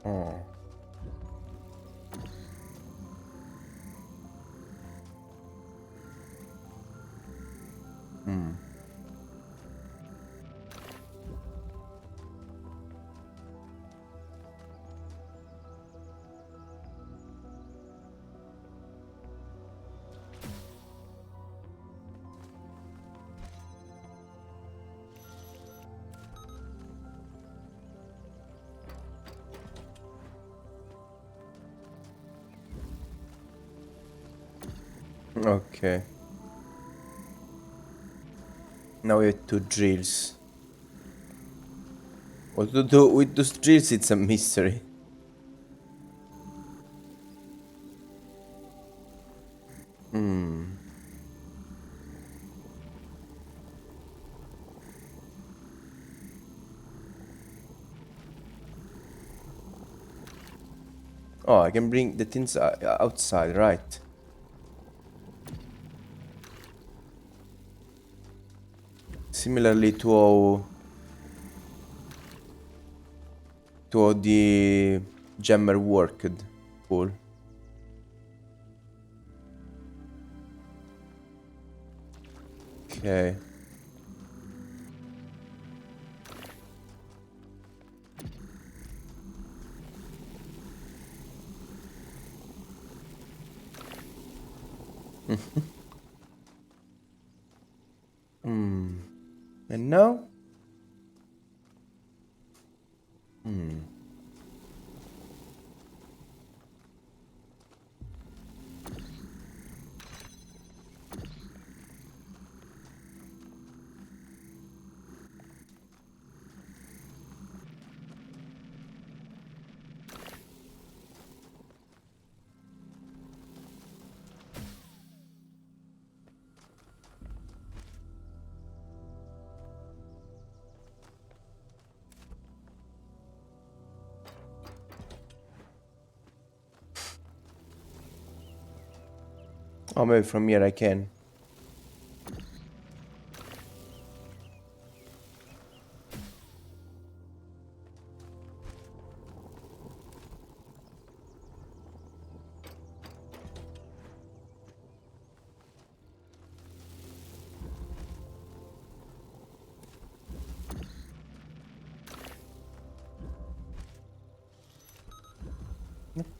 Oh. Hmm. Okay. Now we have two drills. What to do with those drills, it's a mystery. Hmm. Oh, I can bring the things outside, right? Similarly to how the jammer worked. Cool. Okay. Hmm. And now? Hmm. Oh, maybe from here I can.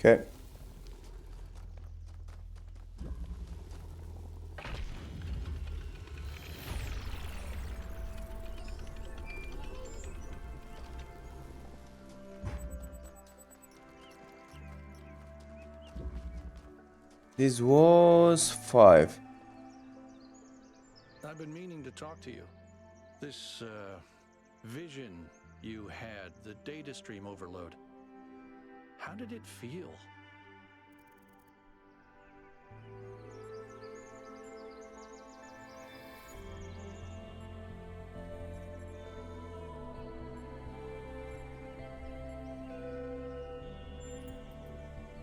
Okay. This was 5. I've been meaning to talk to you. This, vision you had, the data stream overload. How did it feel?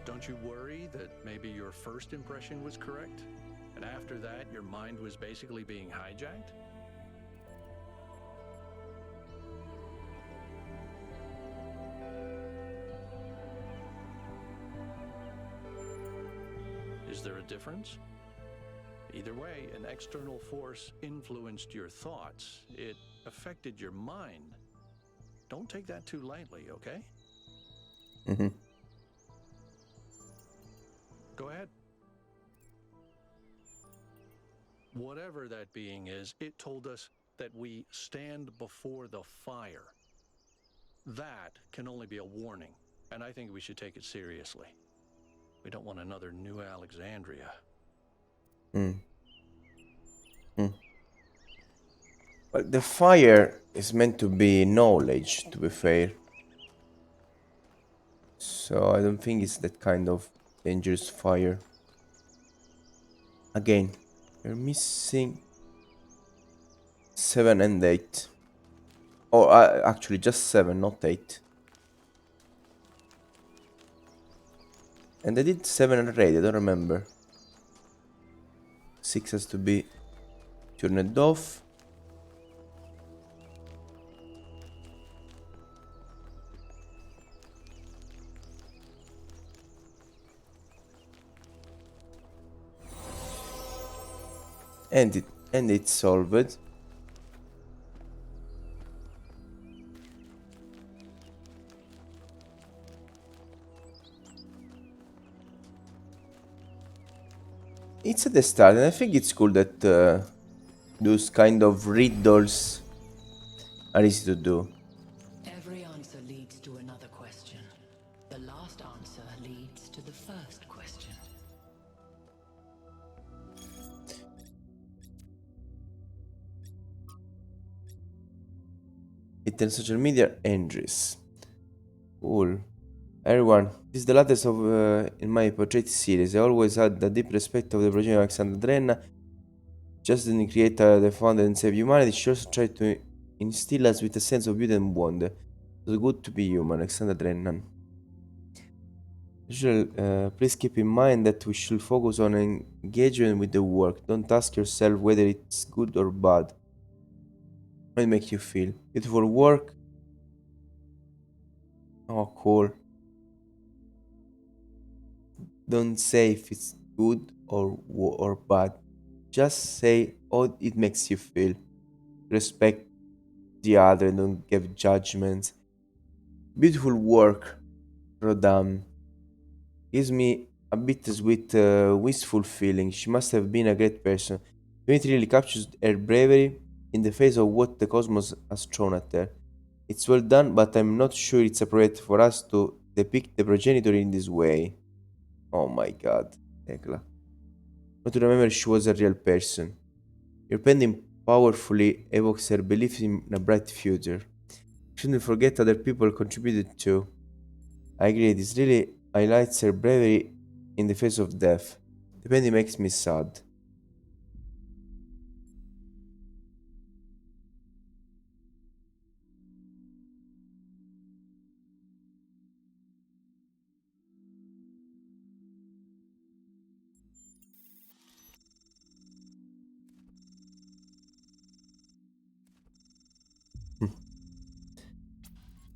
Don't you worry that maybe your first impression was correct? And after that, your mind was basically being hijacked? Is there a difference? Either way, an external force influenced your thoughts. It affected your mind. Don't take that too lightly, okay? Mm-hmm. Go ahead. Whatever that being is, it told us that we stand before the fire. That can only be a warning, and I think we should take it seriously. We don't want another New Alexandria. Hmm. Hmm. But the fire is meant to be knowledge, to be fair. So I don't think it's that kind of dangerous fire. Again, we're missing 7 and 8. Or actually just 7, not 8. And I did 7 already, I don't remember. 6 has to be turned off. And it's solved. It's at the start, and I think it's cool that those kind of riddles are easy to do. Every answer leads to another question. The last answer leads to the first question. it and social media entries. Cool. Everyone, this is the latest of in my portrait series. I always had the deep respect of the progeny of Alexander Drenna. Just didn't create the founder and save humanity, she also tried to instill us with a sense of beauty and wonder. It was good to be human, Alexander Drennan. Please keep in mind that we should focus on engagement with the work. Don't ask yourself whether it's good or bad. How it make you feel? Beautiful work? Oh, cool. Don't say if it's good or bad. Just say how it makes you feel. Respect the other, don't give judgments. Beautiful work, Rodam. Gives me a bittersweet, wistful feeling. She must have been a great person. It really captures her bravery in the face of what the cosmos has thrown at her. It's well done, but I'm not sure it's appropriate for us to depict the progenitor in this way. Oh my god, Tekla. Not to remember she was a real person. Your painting powerfully evokes her belief in a bright future. Shouldn't forget other people contributed too. I agree, this really highlights her bravery in the face of death. The painting makes me sad.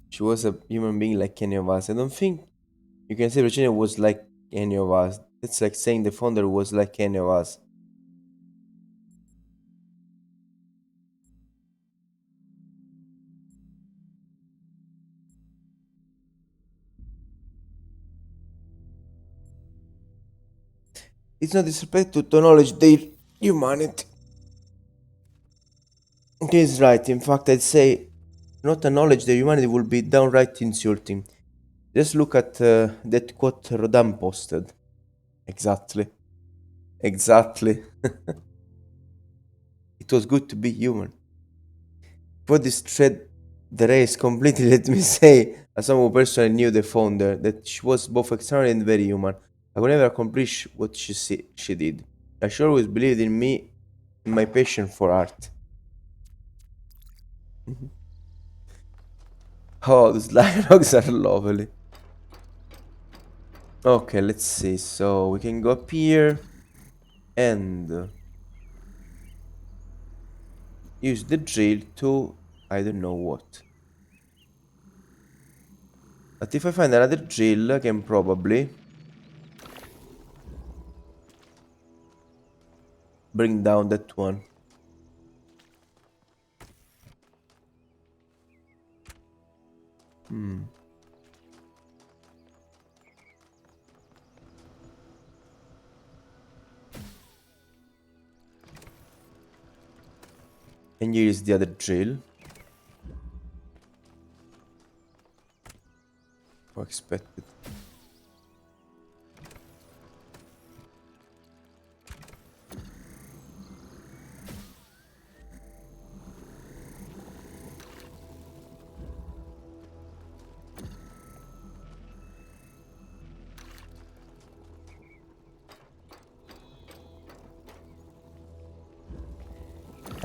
She was a human being like any of us. I don't think you can say Virginia was like any of us. That's like saying the founder was like any of us. It's not disrespect to acknowledge their humanity. He's right. In fact, I'd say not acknowledge their humanity would be downright insulting. Just look at that quote Rodan posted. Exactly. Exactly. It was good to be human. For this thread, the race completely, let me say, as someone who personally knew the founder, that she was both extraordinary and very human. I could never accomplish what she did. She always believed in me, in my passion for art. Mhm. Oh, those dialogues are lovely. Okay, let's see. So we can go up here and use the drill to I don't know what. But if I find another drill, I can probably bring down that one. Hmm. And here is the other drill. Or expected.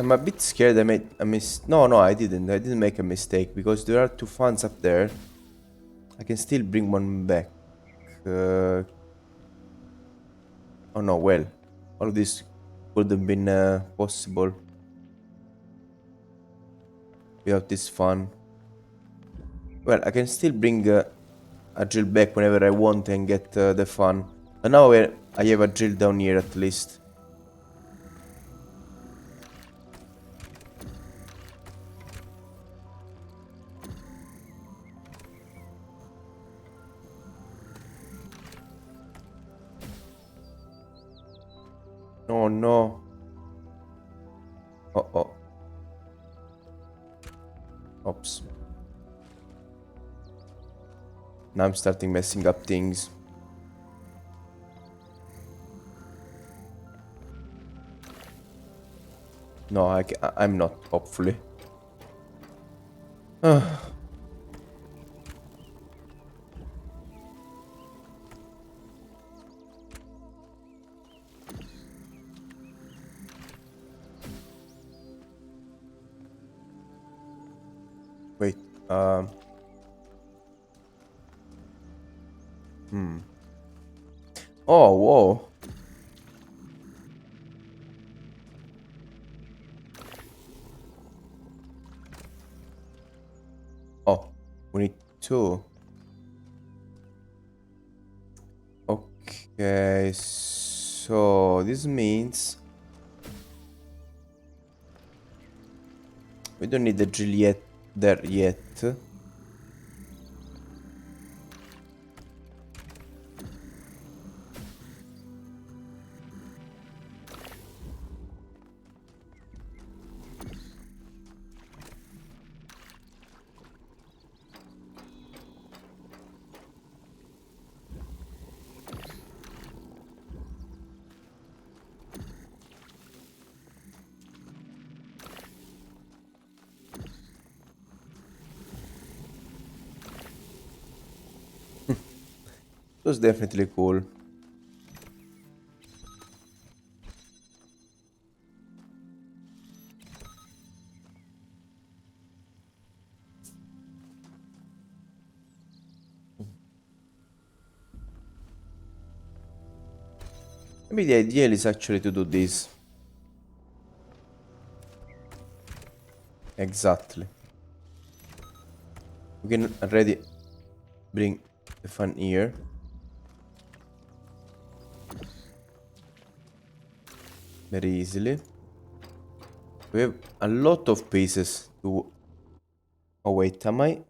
I'm a bit scared I made a No, I didn't. I didn't make a mistake because there are two fans up there. I can still bring one back. Uh, oh no, well, all of this would have been possible without this fun. Well, I can still bring a drill back whenever I want and get the fun. But now I have a drill down here at least. Oh no. Oh oh. Oops. Now I'm starting messing up things. No, I'm not, hopefully. Ah, wait. Um. Hmm. Oh, whoa. Oh, we need two. Okay, so this means we don't need the drill yet there yet. It was definitely cool. Maybe the idea is actually to do this. Exactly. We can already bring the fun here. Very easily. We have a lot of pieces to... Oh wait, am I?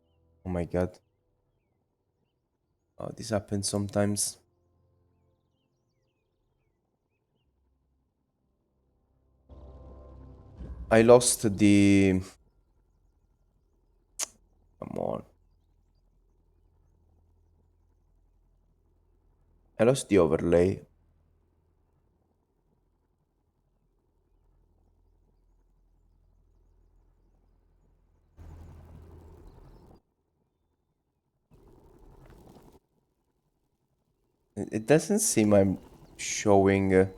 Oh my god. Oh, this happens sometimes. I lost the... Come on. I lost the overlay. It doesn't seem I'm showing...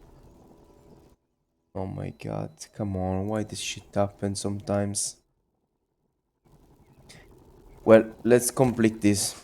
Oh my god, come on, why this shit happen sometimes? Well, let's complete this.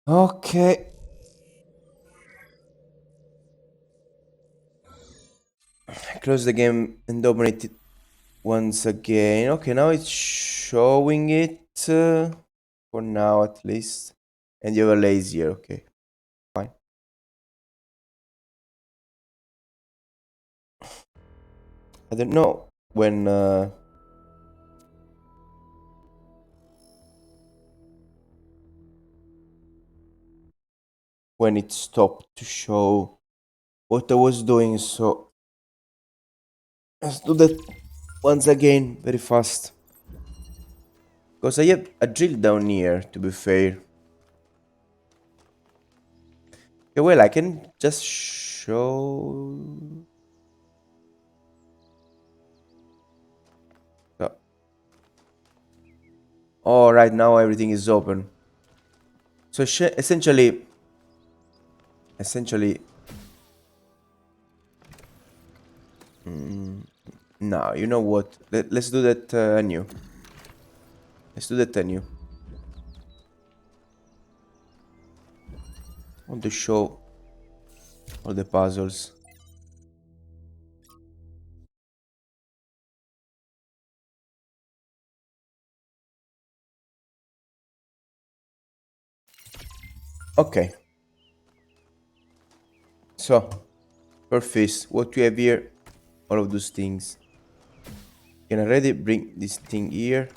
Okay. Close the game and open it once again. Okay, now it's showing it. For now, at least. And you have a lazier. Okay, fine. I don't know when it stopped to show what I was doing. So let's do that once again, very fast. Because I have a drill down here, to be fair. Okay, well, I can just show... Oh, Oh, right now everything is open. So essentially, no, you know what? Let's do that anew. Let's do that anew. I want to show all the puzzles. Okay. So, first, what we have here, all of those things. Can already bring this thing here.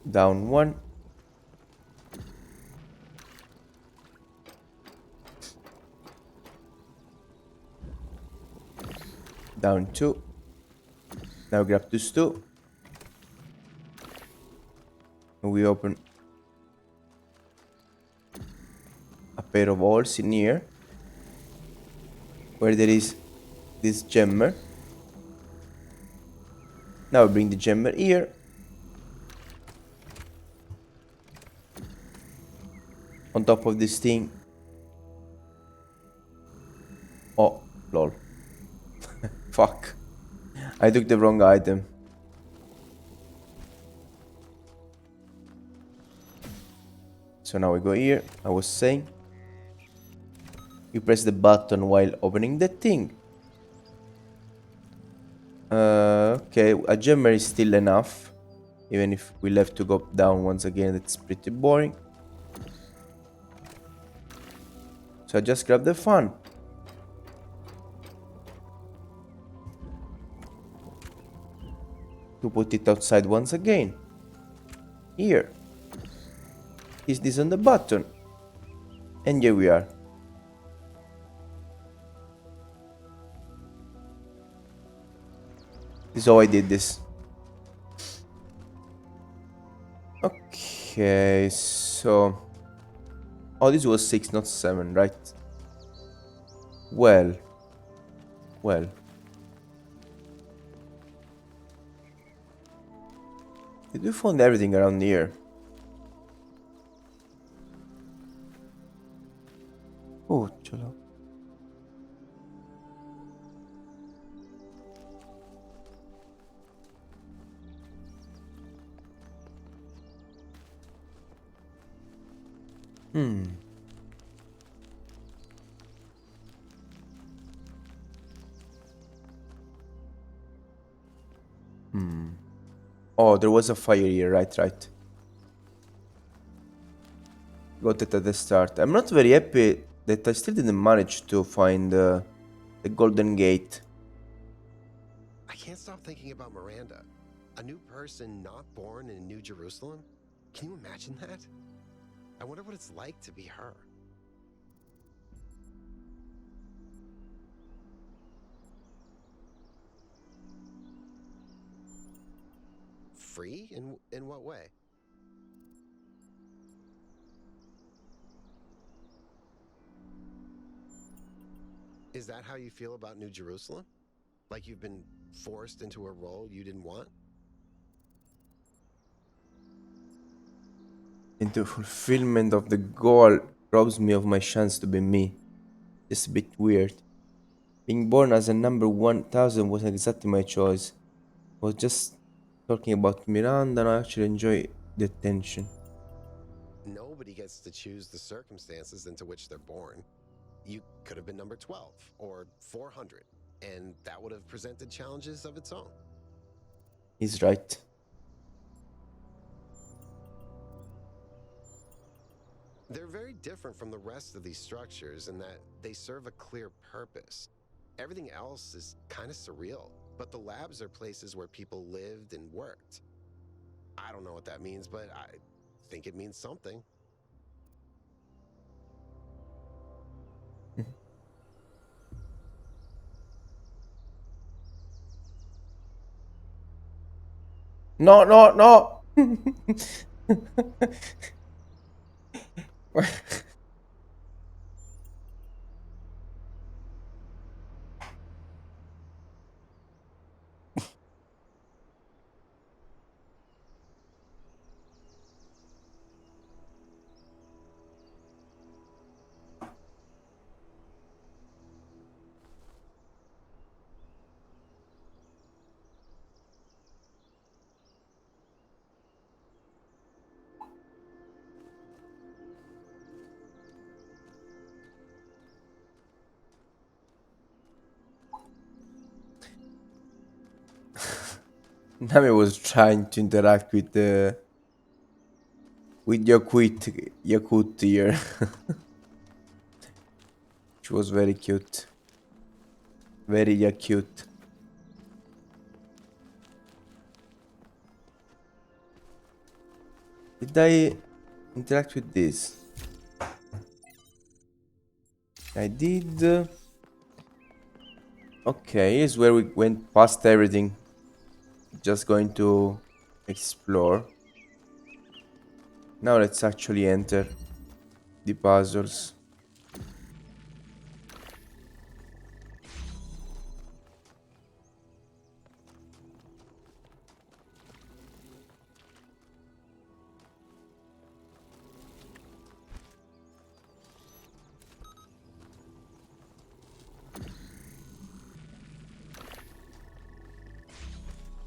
Down one. Down two. Now grab those two. And we open a pair of holes in here. Where there is this gemmer. Now bring the gemmer here. On top of this thing. Oh, lol. Fuck. I took the wrong item. So now we go here. I was saying. You press the button while opening the thing. Okay, a gemmer is still enough. Even if we'll have to go down once again, that's pretty boring. So I just grab the fun. To put it outside once again. Here. Is this on the button? And here we are. This is how I did this. Okay, so... Oh, this was 6, not 7, right? Well. Well. Did we find everything around here? Oh, chalo. Hmm. Oh, there was a fire here, right. Got it at the start. I'm not very happy that I still didn't manage to find the golden gate. I can't stop thinking about Miranda. A new person not born in New Jerusalem? Can you imagine that? I wonder what it's like to be her. Free? In what way? Is that how you feel about New Jerusalem? Like you've been forced into a role you didn't want? Into fulfillment of the goal robs me of my chance to be me. Just a bit weird. Being born as a number 1000 wasn't exactly my choice. I was just talking about Miranda and I actually enjoy the attention. Nobody gets to choose the circumstances into which they're born. You could have been number 12 or 400, and that would have presented challenges of its own. He's right. They're very different from the rest of these structures in that they serve a clear purpose. Everything else is kind of surreal, but the labs are places where people lived and worked. I don't know what that means, but I think it means something. No. Nami was trying to interact with Yakut here. She was very cute. Very cute. Did I interact with this? I did. Okay, here's where we went past everything. Just going to explore. Now let's actually enter the puzzles.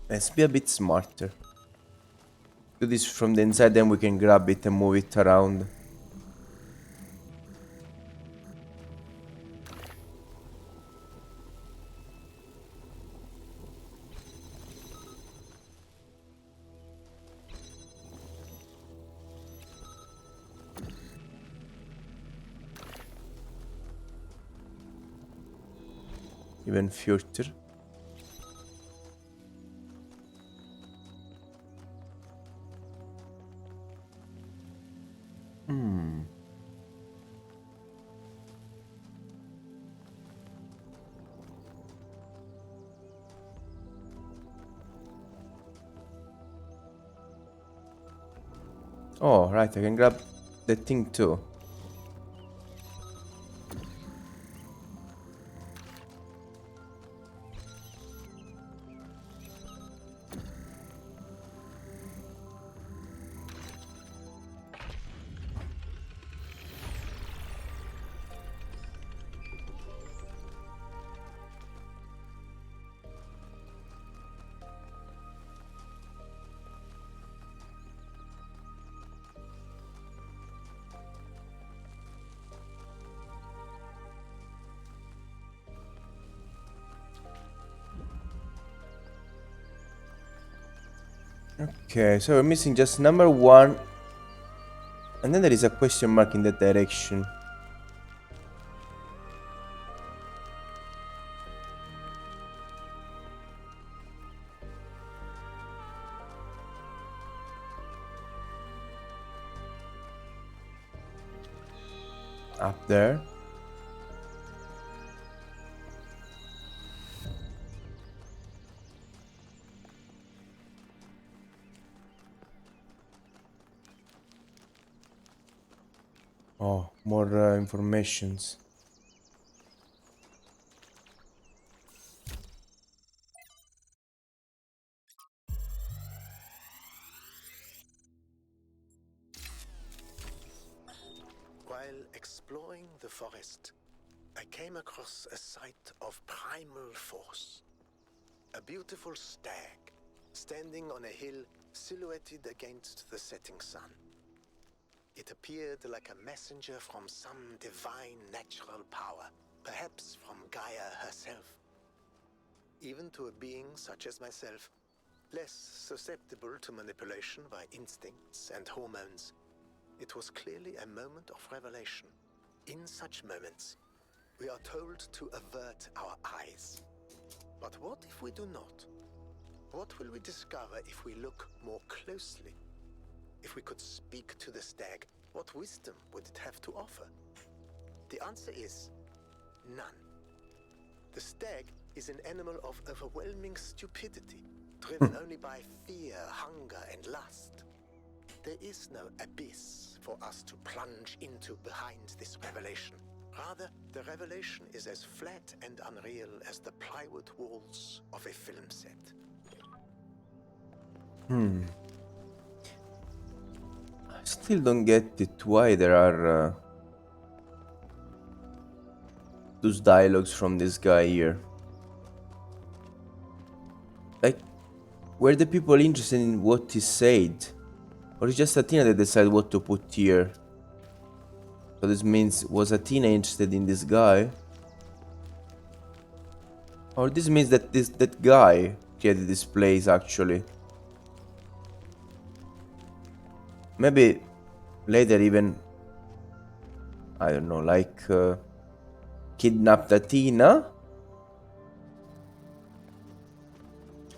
Let's be a bit smarter. Do this from the inside, then we can grab it and move it around. Even further. Oh, right, I can grab the thing too. Okay, so we're missing just number 1. And then there is a question mark in that direction. Up there. Oh, more informations. While exploring the forest, I came across a sight of primal force. A beautiful stag, standing on a hill silhouetted against the setting sun. It appeared like a messenger from some divine natural power, perhaps from Gaia herself. Even to a being such as myself, less susceptible to manipulation by instincts and hormones, it was clearly a moment of revelation. In such moments, we are told to avert our eyes. But what if we do not? What will we discover if we look more closely? If we could speak to the stag, what wisdom would it have to offer? The answer is none. The stag is an animal of overwhelming stupidity, driven only by fear, hunger, and lust. There is no abyss for us to plunge into behind this revelation. Rather, the revelation is as flat and unreal as the plywood walls of a film set. I still don't get it why there are those dialogues from this guy here. Like, were the people interested in what he said? Or is just Athena that decided what to put here? So this means, was Athena interested in this guy? Or this means that that guy created this place actually. Maybe later even, I don't know, like kidnapped Athena?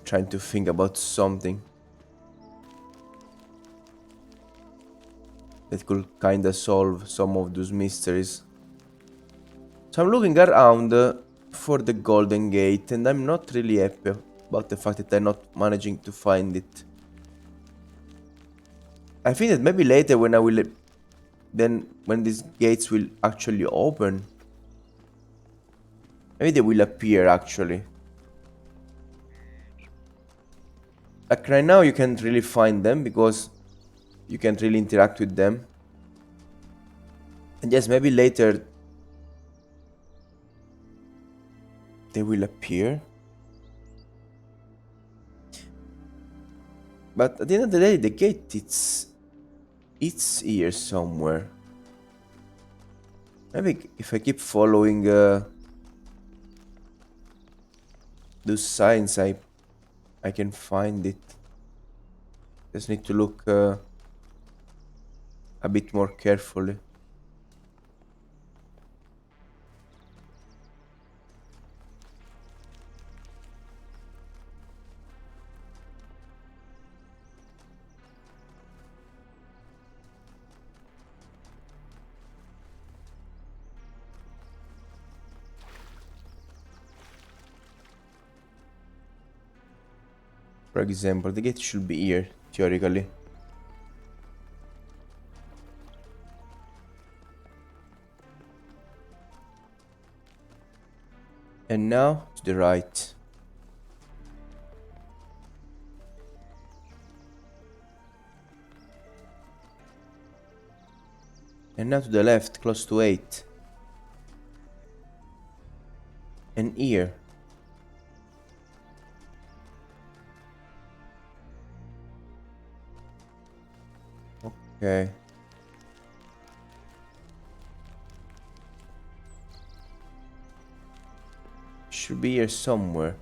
Trying to think about something that could kinda solve some of those mysteries. So I'm looking around for the Golden Gate and I'm not really happy about the fact that I'm not managing to find it. I think that maybe later when I will, then when these gates will actually open, maybe they will appear actually. Like right now you can't really find them because you can't really interact with them. And yes, maybe later they will appear. But at the end of the day, the gate, it's here somewhere. Maybe if I keep following those signs, I can find it. Just need to look a bit more carefully. For example, the gate should be here, theoretically. And now to the right. And now to the left, close to 8. And here. Okay. Should be here somewhere.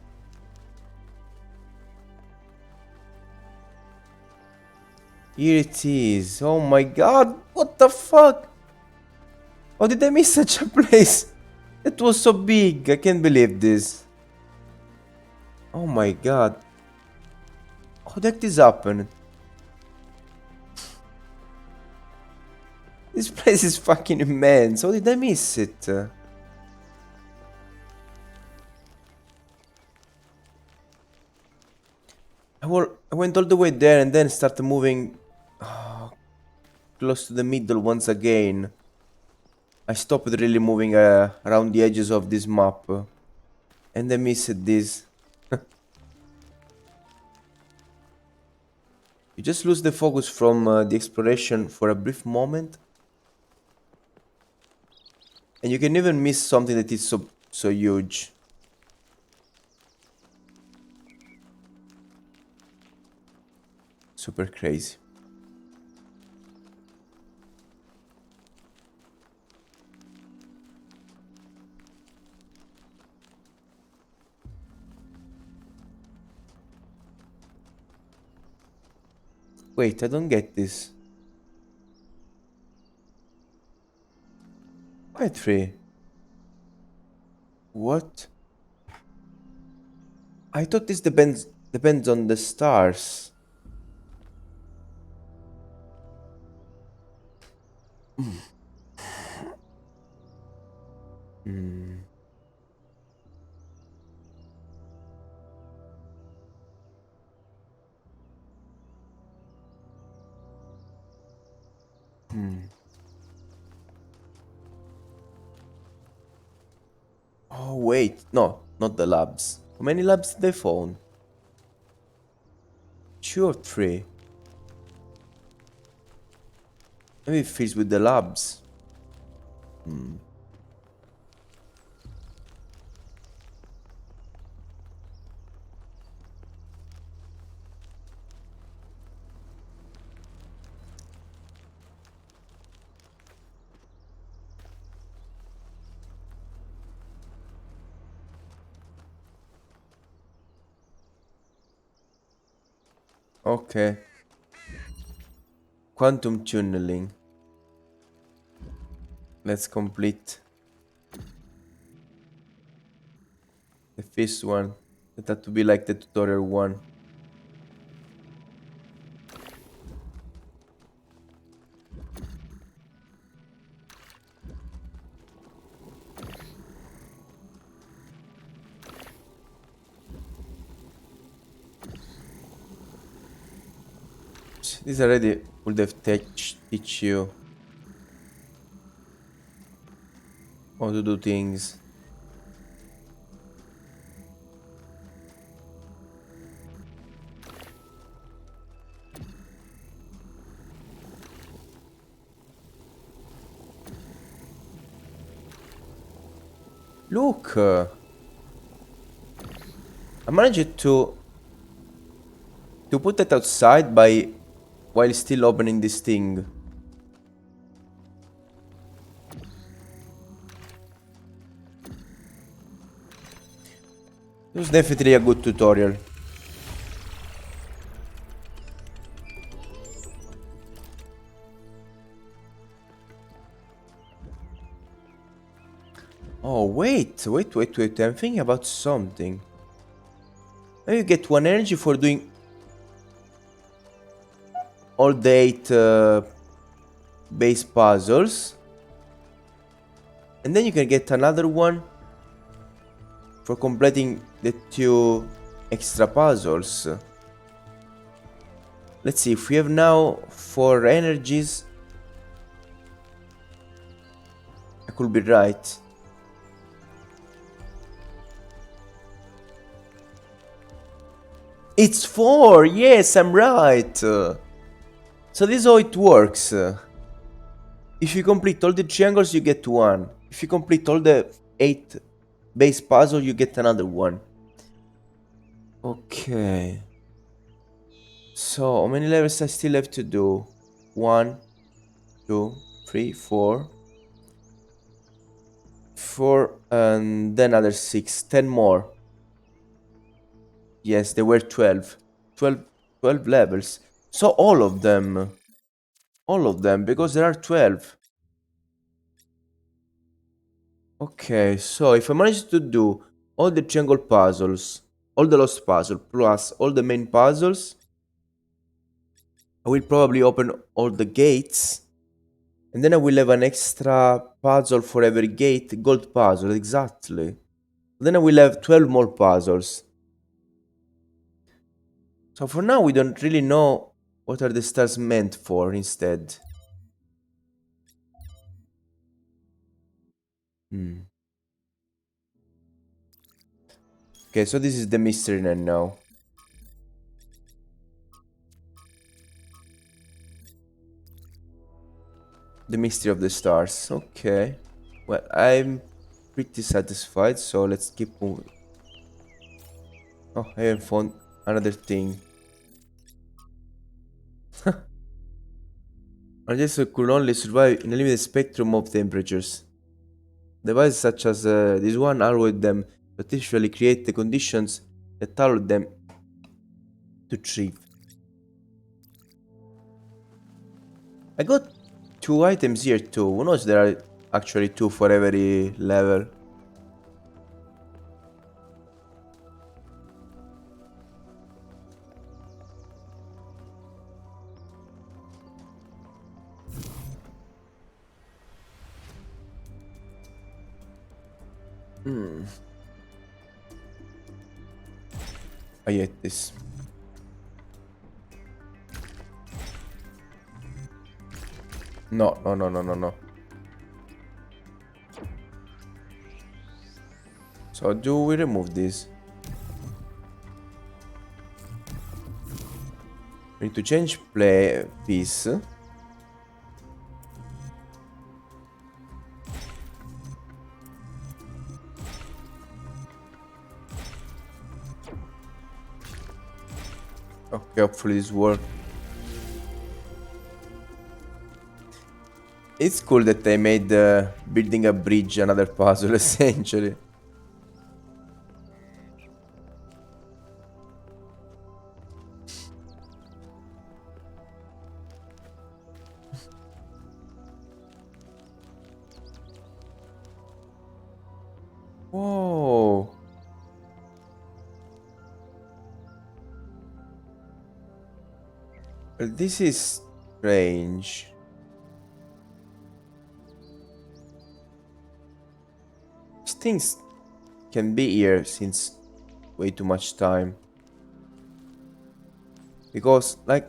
Here it is. Oh my god, what the fuck? How did I miss such a place? It was so big, I can't believe this. Oh my god. How the heck this happened? This place is fucking immense. How did I miss it? I went all the way there and then started moving close to the middle once again. I stopped really moving around the edges of this map. And I missed this. You just lose the focus from the exploration for a brief moment. And you can even miss something that is so huge. Super crazy. Wait, I don't get this. Why 3? What? I thought this depends on the stars. Hmm. Oh wait, no, not the labs. How many labs did they found? 2 or 3? Maybe it fits with the labs. Okay. Quantum tunneling. Let's complete the first one. It had to be like the tutorial one. This already would have teach you how to do things. Look! I managed to put it outside by while still opening this thing. It was definitely a good tutorial. Oh, wait. I'm thinking about something. Now you get 1 energy for doing all the 8 base puzzles. And then you can get another one for completing the 2 extra puzzles. Let's see, if we have now 4 energies, I could be right. It's 4! Yes, I'm right! So this is how it works. If you complete all the triangles, you get 1. If you complete all the 8 base puzzle, you get another 1. Okay. So, how many levels I still have to do? 1, 2, 3, 4. 4, and then another 6. 10 more. Yes, there were 12. 12 levels. So all of them. All of them, because there are 12. Okay, so if I manage to do all the triangle puzzles, all the lost puzzle, plus all the main puzzles, I will probably open all the gates. And then I will have an extra puzzle for every gate, gold puzzle, exactly. Then I will have 12 more puzzles. So for now, we don't really know what are the stars meant for instead. Okay, so this is the mystery net now. The mystery of the stars. Okay. Well, I'm pretty satisfied, so let's keep moving. Oh, I haven't found another thing. Unless could only survive in a limited spectrum of temperatures. Devices such as this one allow them to artificially create the conditions that allow them to thrive. I got 2 items here too. Who knows, there are actually 2 for every level. I hate this. No. So do we remove this? We need to change play piece. Okay, hopefully this works. It's cool that they made building a bridge another puzzle, essentially. Well, this is strange. These things can be here since way too much time. Because, like,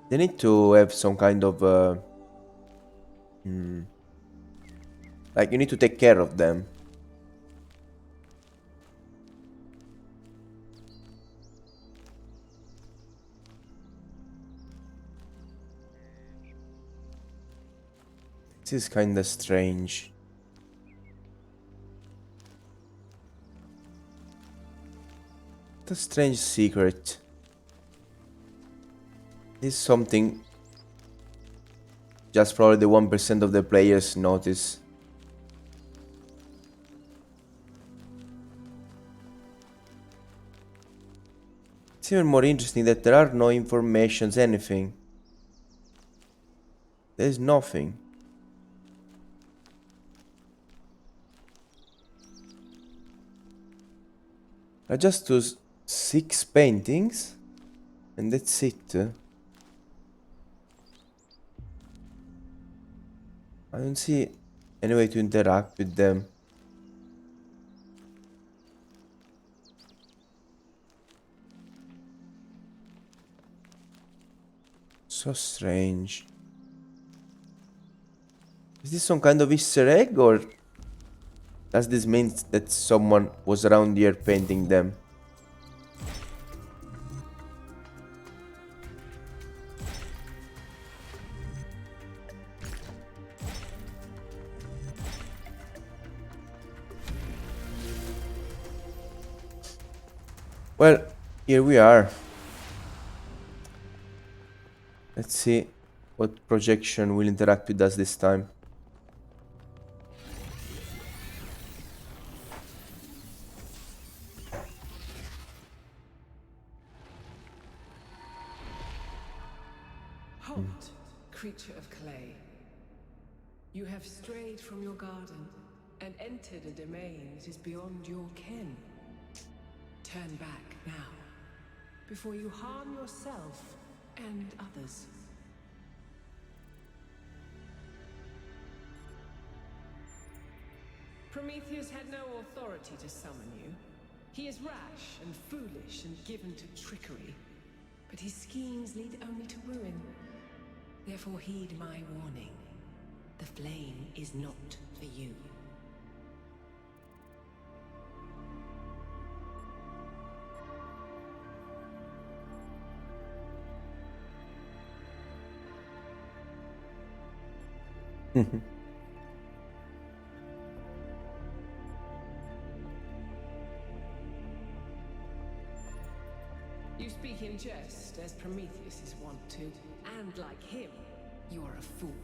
they need to have some kind of, like, you need to take care of them. This is kinda strange. What a strange secret. This is something just probably the 1% of the players notice. It's even more interesting that there are no informations, anything. There's nothing. I just do 6 paintings and that's it. I don't see any way to interact with them. So strange. Is this some kind of Easter egg, or does this mean that someone was around here painting them? Well, here we are. Let's see what projection will interact with us this time. Halt, creature of clay. You have strayed from your garden and entered a domain that is beyond your ken. Turn back now, before you harm yourself and others. Prometheus had no authority to summon you. He is rash and foolish and given to trickery, but his schemes lead only to ruin. Therefore heed my warning. The flame is not for you. You speak in jest, as Prometheus is wont to, and like him, you are a fool.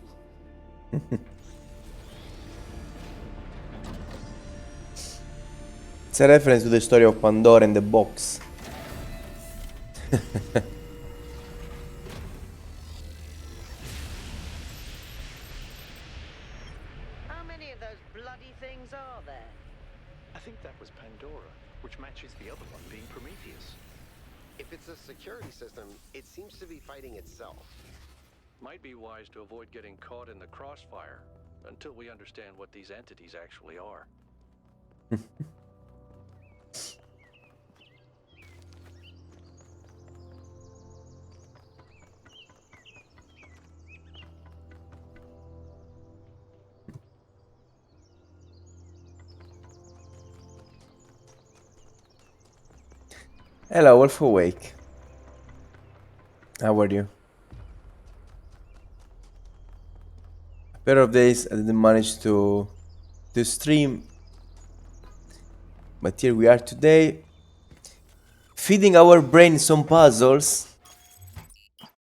It's a reference to the story of Pandora and the box. How many of those bloody things are there? I think that was Pandora, which matches the other one being Prometheus. If it's a security system, it seems to be fighting itself. Might be wise to avoid getting caught in the crossfire until we understand what these entities actually are. Hello, Wolf Awake. How are you? A pair of days I didn't manage to stream, but here we are today, feeding our brain some puzzles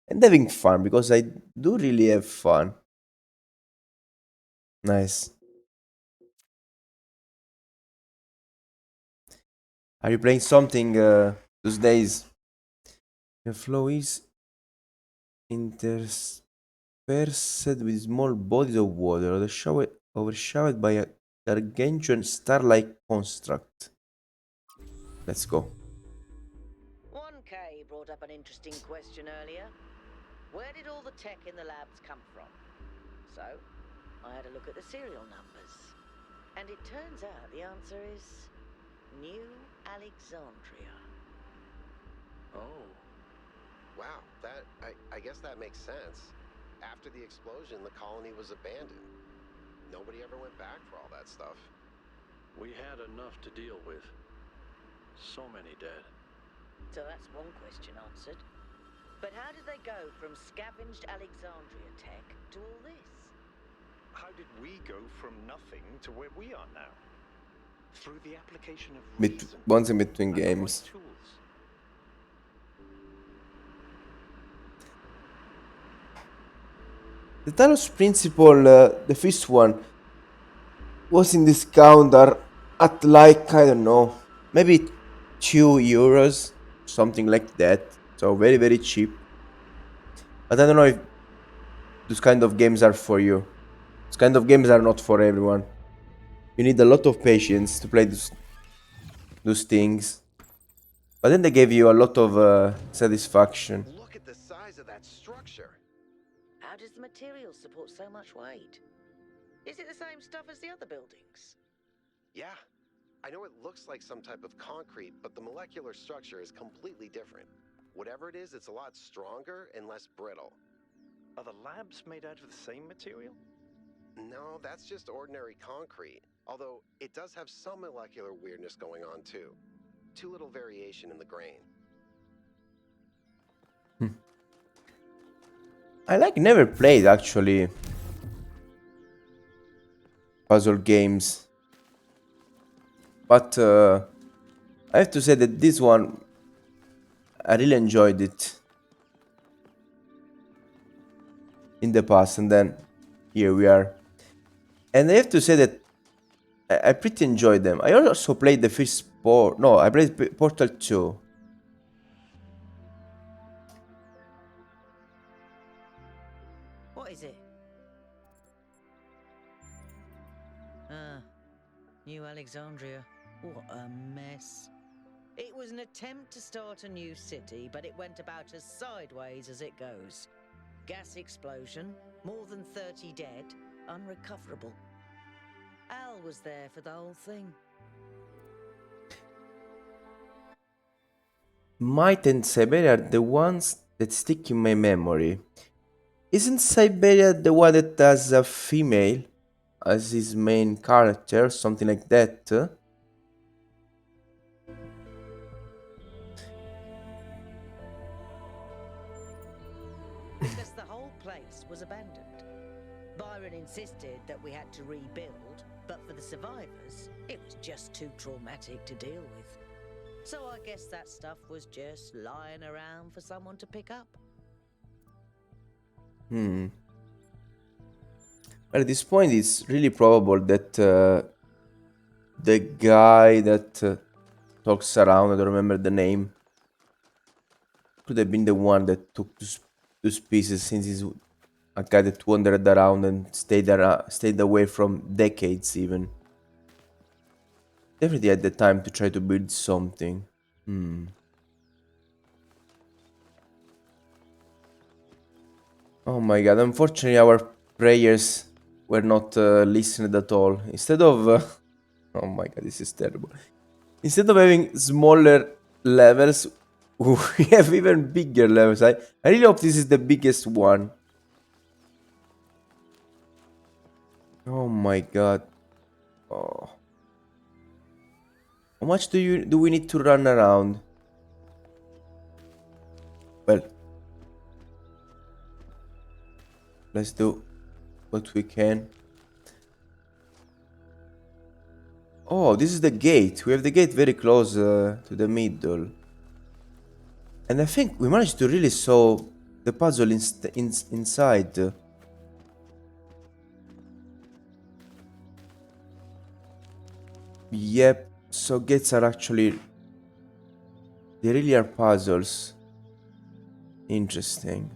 and having fun, because I do really have fun. Nice. Are you playing something those days? The flow is interspersed with small bodies of water, overshadowed by a gargantuan star-like construct. Let's go. One cave brought up an interesting question earlier. Where did all the tech in the labs come from? So, I had a look at the serial numbers. And it turns out the answer is New Alexandria. Oh. Wow, I guess that makes sense. After the explosion, the colony was abandoned. Nobody ever went back for all that stuff. We had enough to deal with. So many dead. So that's one question answered. But how did they go from scavenged Alexandria tech to all this? How did we go from nothing to where we are now? Through the application of Bit reason once in between and the right games. tools. The Talos Principle, the first one, was in discount at like, I don't know, maybe €2, something like that. So very, very cheap. But I don't know if those kind of games are for you. Those kind of games are not for everyone. You need a lot of patience to play those things. But then they gave you a lot of satisfaction. Look at the size of that structure. How does the material support so much weight? Is it the same stuff as the other buildings? Yeah, I know it looks like some type of concrete, but the molecular structure is completely different. Whatever it is, it's a lot stronger and less brittle. Are the labs made out of the same material? No, that's just ordinary concrete. Although it does have some molecular weirdness going on too. Too little variation in the grain. I never played actually puzzle games. But I have to say that this one, I really enjoyed it in the past, and then here we are. And I have to say that I pretty enjoyed them. I also played the first no, I played Portal 2. What is it? New Alexandria. What a mess. It was an attempt to start a new city, but it went about as sideways as it goes. Gas explosion, more than 30 dead, unrecoverable. Al was there for the whole thing. Might and Siberia are the ones that stick in my memory. Isn't Siberia the one that has a female as his main character, something like that? Because the whole place was abandoned. Byron insisted that we had to rebuild, but for the survivors, it was just too traumatic to deal with. So I guess that stuff was just lying around for someone to pick up. Well, at this point, it's really probable that the guy that talks around, I don't remember the name, could have been the one that took those pieces, since he's a guy that wandered around and stayed away from decades even. Definitely had the time to try to build something. Oh my god, unfortunately our prayers were not listened at all. Instead of... oh my god, this is terrible. Instead of having smaller levels, we have even bigger levels. I really hope this is the biggest one. Oh my god. Oh. How much do we need to run around? Well, let's do what we can. Oh, this is the gate. We have the gate very close to the middle. And I think we managed to really solve the puzzle inside. Yep, so gates are actually... they really are puzzles. Interesting.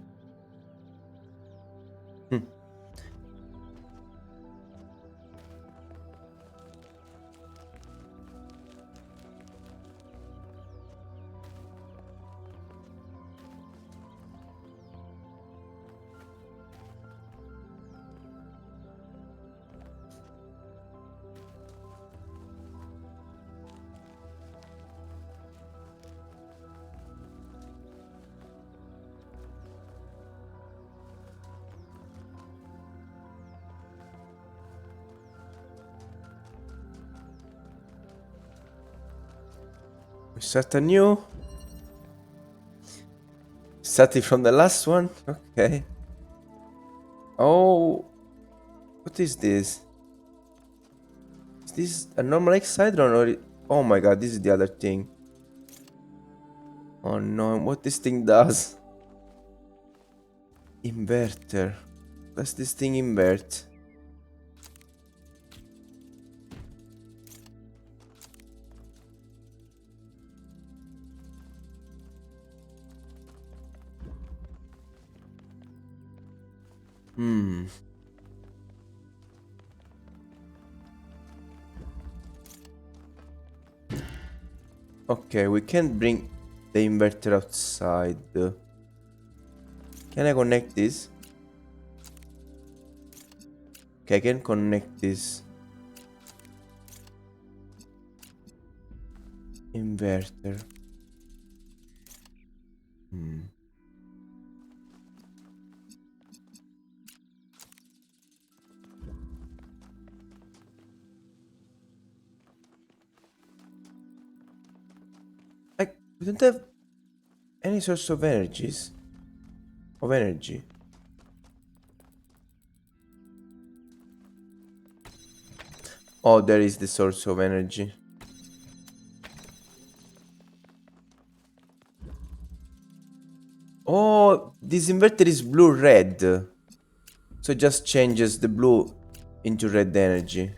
We start anew. Starting from the last one? Okay. Oh, what is this? Is this a normal Excitron or... Oh my god, this is the other thing. Oh no, what this thing does? Inverter. Does this thing invert? Hmm. Okay, we can't bring the inverter outside. Can I connect this? Okay, I can connect this inverter. Hmm. Like, we don't have any source of energies. Of energy. Oh, there is the source of energy. Oh, this inverter is blue-red. So it just changes the blue into red energy.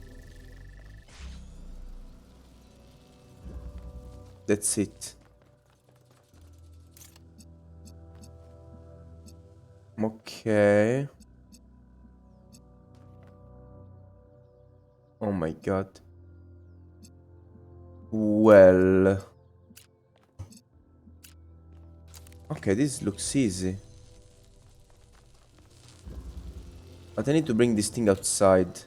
That's it. Okay. Oh my god. Well. Okay, this looks easy. But I need to bring this thing outside.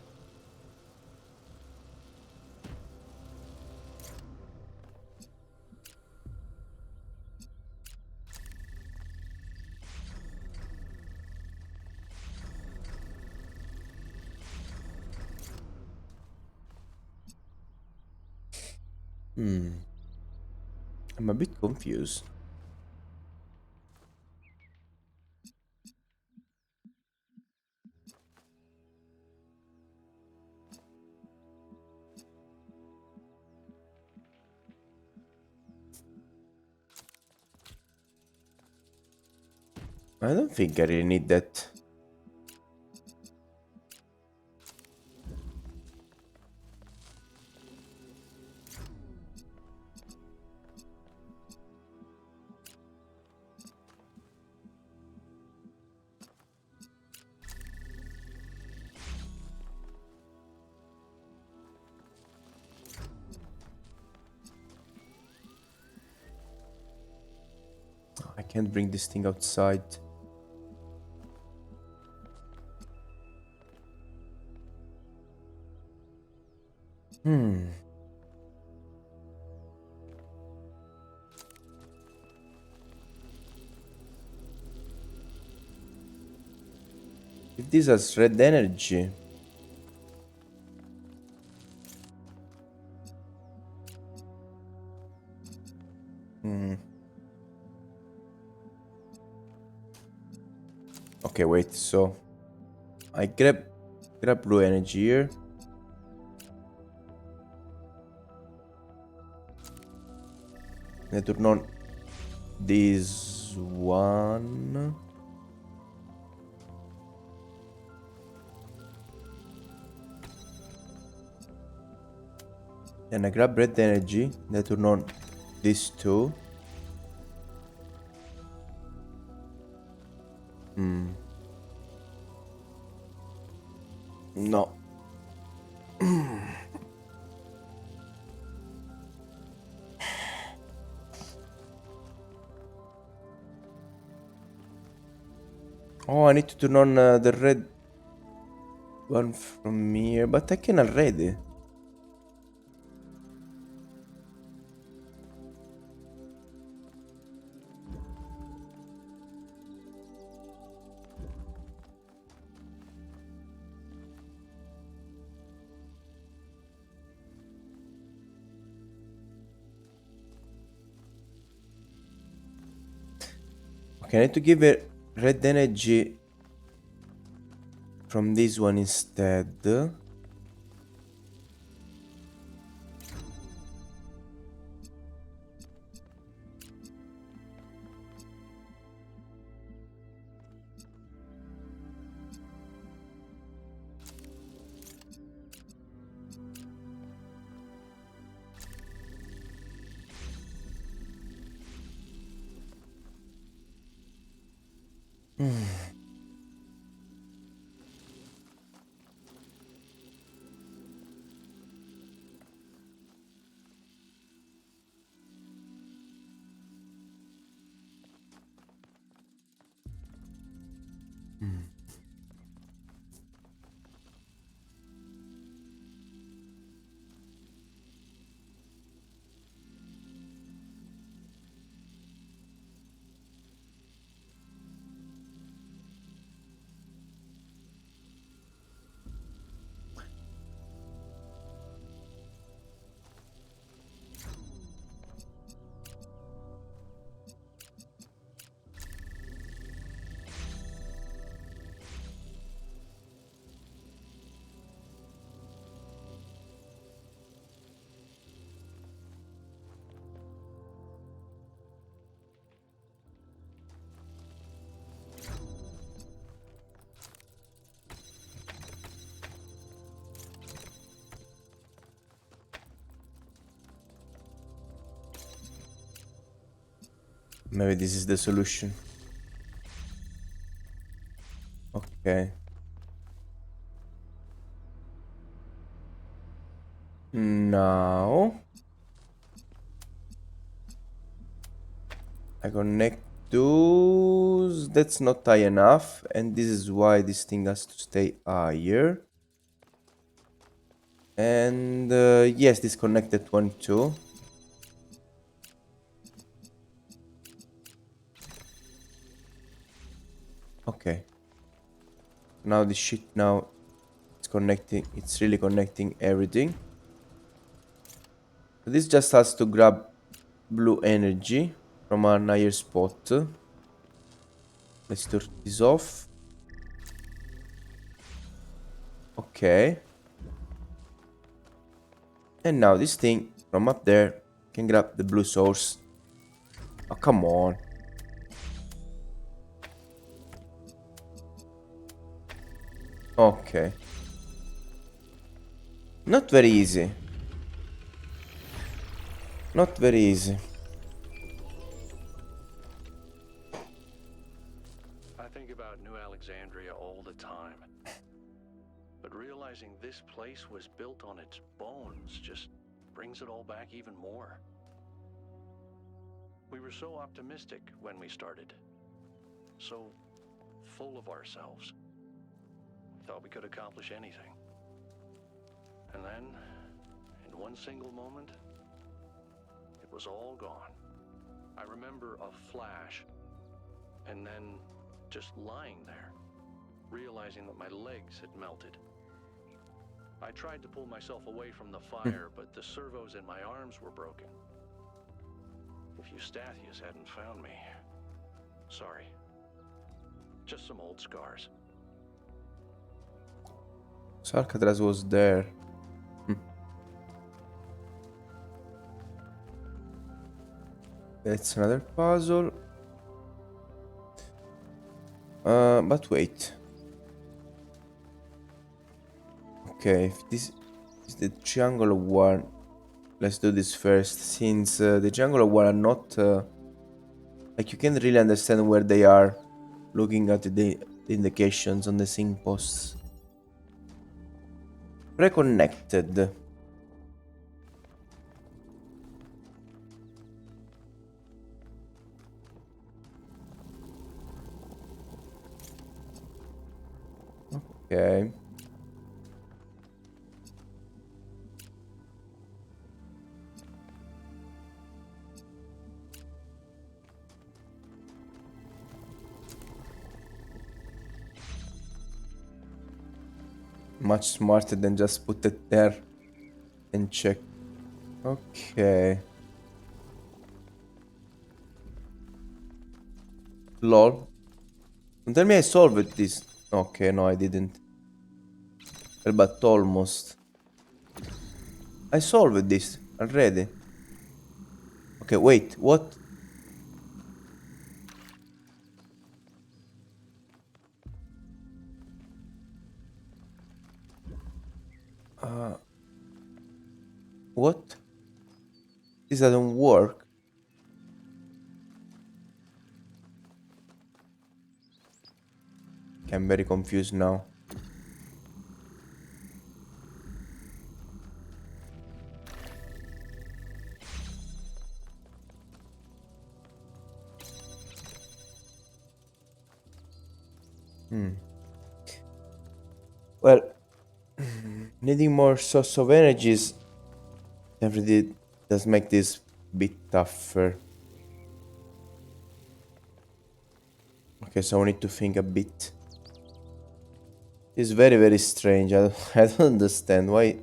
I'm a bit confused. I don't think I really need that. I can't bring this thing outside. If this has red energy. Okay, wait, so I grab blue energy here. I turn on this one. Then I grab red energy. Then I turn on these two. No. Oh, I need to turn on the red one from here, but I can already. Okay, I need to give a red energy from this one instead. Maybe this is the solution. Okay. Now I connect those. That's not high enough, and this is why this thing has to stay higher. And yes, disconnected one too. Okay. Now this shit now it's connecting. It's really connecting everything. This just has to grab blue energy from a higher spot. Let's turn this off. Okay. And now this thing from up there can grab the blue source. Oh, come on. Okay. Not very easy. Not very easy. I think about New Alexandria all the time. But realizing this place was built on its bones just brings it all back even more. We were so optimistic when we started. So full of ourselves. We thought we could accomplish anything. And then, in one single moment, it was all gone. I remember a flash, and then just lying there, realizing that my legs had melted. I tried to pull myself away from the fire, but the servos in my arms were broken. If Eustathius hadn't found me, sorry. Just some old scars. So Alcatraz was there. That's another puzzle. But wait. Okay, if this is the triangle one, let's do this first. Since the triangle one are not like you can't really understand where they are, looking at the indications on the signposts. Reconnected. Okay. Much smarter than just put it there and check. Okay. Lol. Don't tell me I solved this. Okay, no, I didn't. Well, but almost. I solved this already. Okay, wait, what? What? This doesn't work. Okay, I'm very confused now. Well, needing more source of energies definitely does make this bit tougher. Okay, so I need to think a bit. It's very, very strange. I don't understand why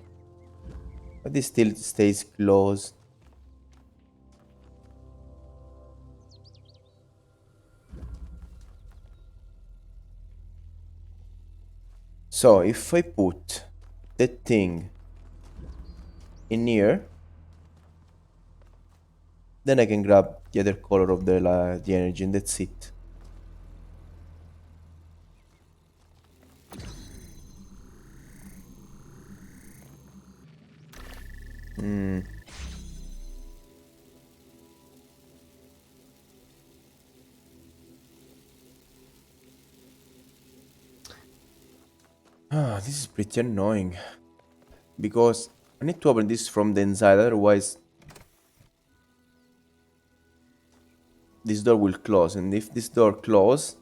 this still stays closed. So if I put that thing in here, then I can grab the other color of the energy, and that's it. Ah, this is pretty annoying because I need to open this from the inside, otherwise this door will close, and if this door closes,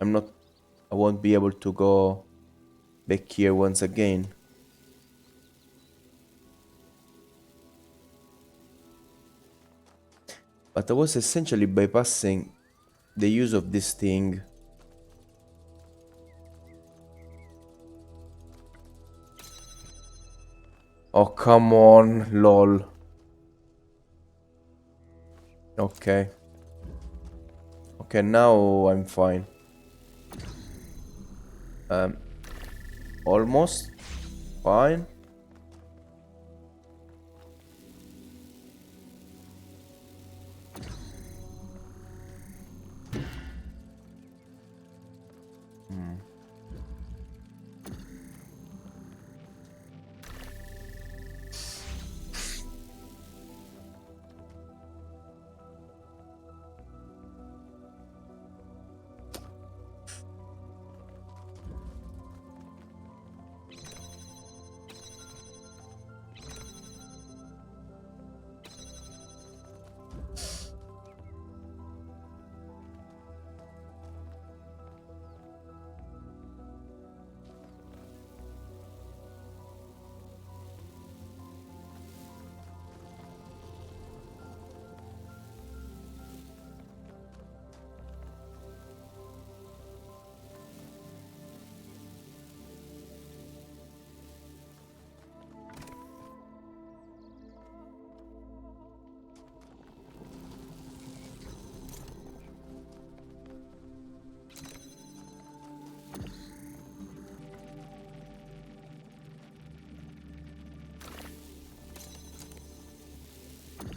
I won't be able to go back here once again. But I was essentially bypassing the use of this thing. Oh, come on, lol. Okay. Okay, now I'm fine. Almost fine.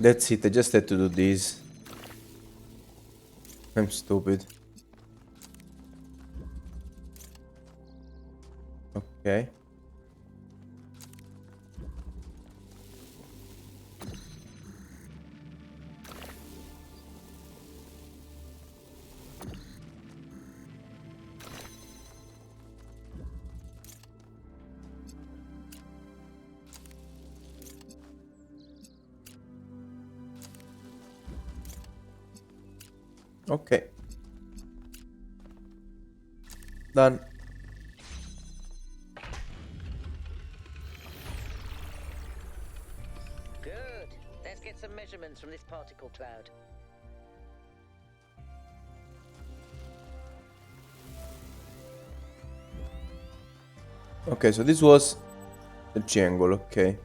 That's it, I just had to do this. I'm stupid. Okay. Okay. Done. Good. Let's get some measurements from this particle cloud. Okay, so this was the triangle, okay.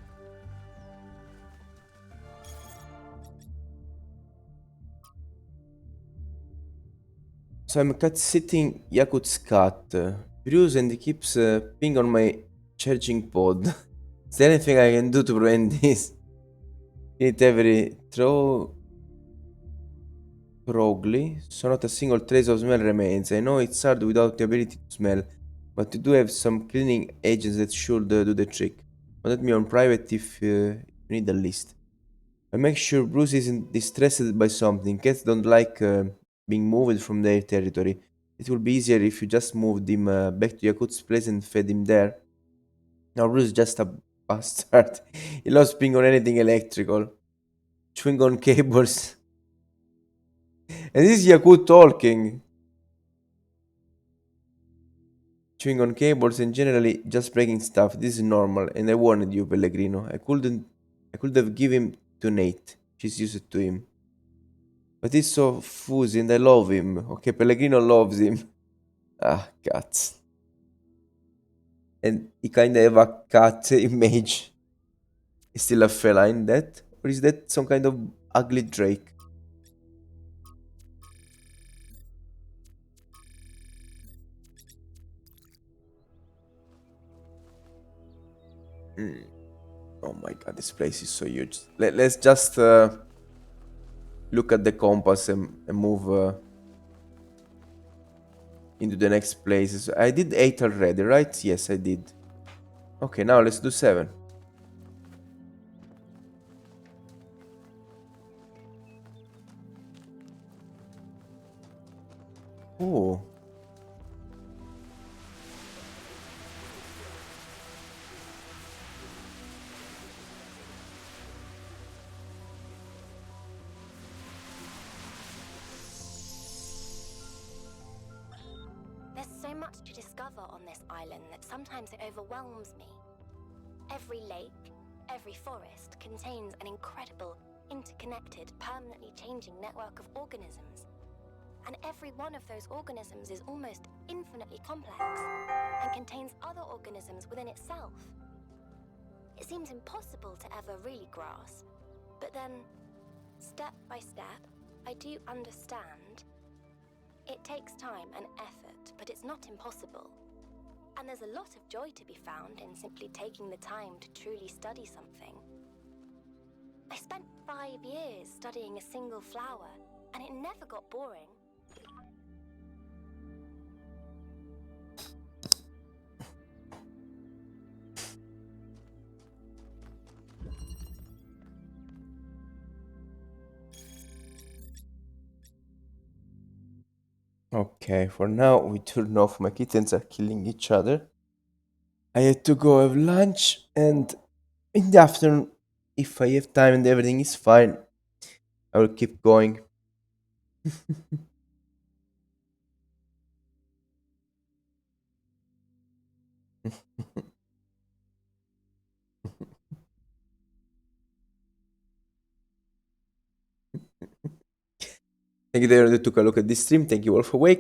So I'm cat sitting Yakut's cat. Furious and he keeps ping on my charging pod. Is there anything I can do to prevent this? Hit every throw Progly, so not a single trace of smell remains. I know it's hard without the ability to smell, but you do have some cleaning agents that should do the trick. Contact me on private if you need a list. I make sure Bruce isn't distressed by something. Cats don't like being moved from their territory. It will be easier if you just moved him back to Yakut's place and fed him there. Now Bruce is just a bastard. He loves being on anything electrical. Chewing on cables. And this is Yakut talking. Chewing on cables and generally just breaking stuff. This is normal, and I warned you, Pellegrino. I could have given him to Nate. She's used to him. But he's so fuzzy and I love him. Okay, Pellegrino loves him. Ah, cats. And he kinda have a cat image. Is still a feline that? Or is that some kind of ugly drake? Hmm. Oh my god, this place is so huge. Let's just look at the compass and move into the next places. I did 8 already, right? Yes, I did. Okay, now let's do 7. Oh. There's so much to discover on this island that sometimes it overwhelms me. Every lake, every forest contains an incredible, interconnected, permanently changing network of organisms. And every one of those organisms is almost infinitely complex and contains other organisms within itself. It seems impossible to ever really grasp, but then, step by step, I do understand. It takes time and effort, but it's not impossible. And there's a lot of joy to be found in simply taking the time to truly study something. I spent 5 years studying a single flower, and it never got boring. Okay, for now we turn off. My kittens are killing each other. I had to go have lunch, and in the afternoon, if I have time and everything is fine, I will keep going. Thank you, everyone, that took a look at this stream. Thank you all for watching.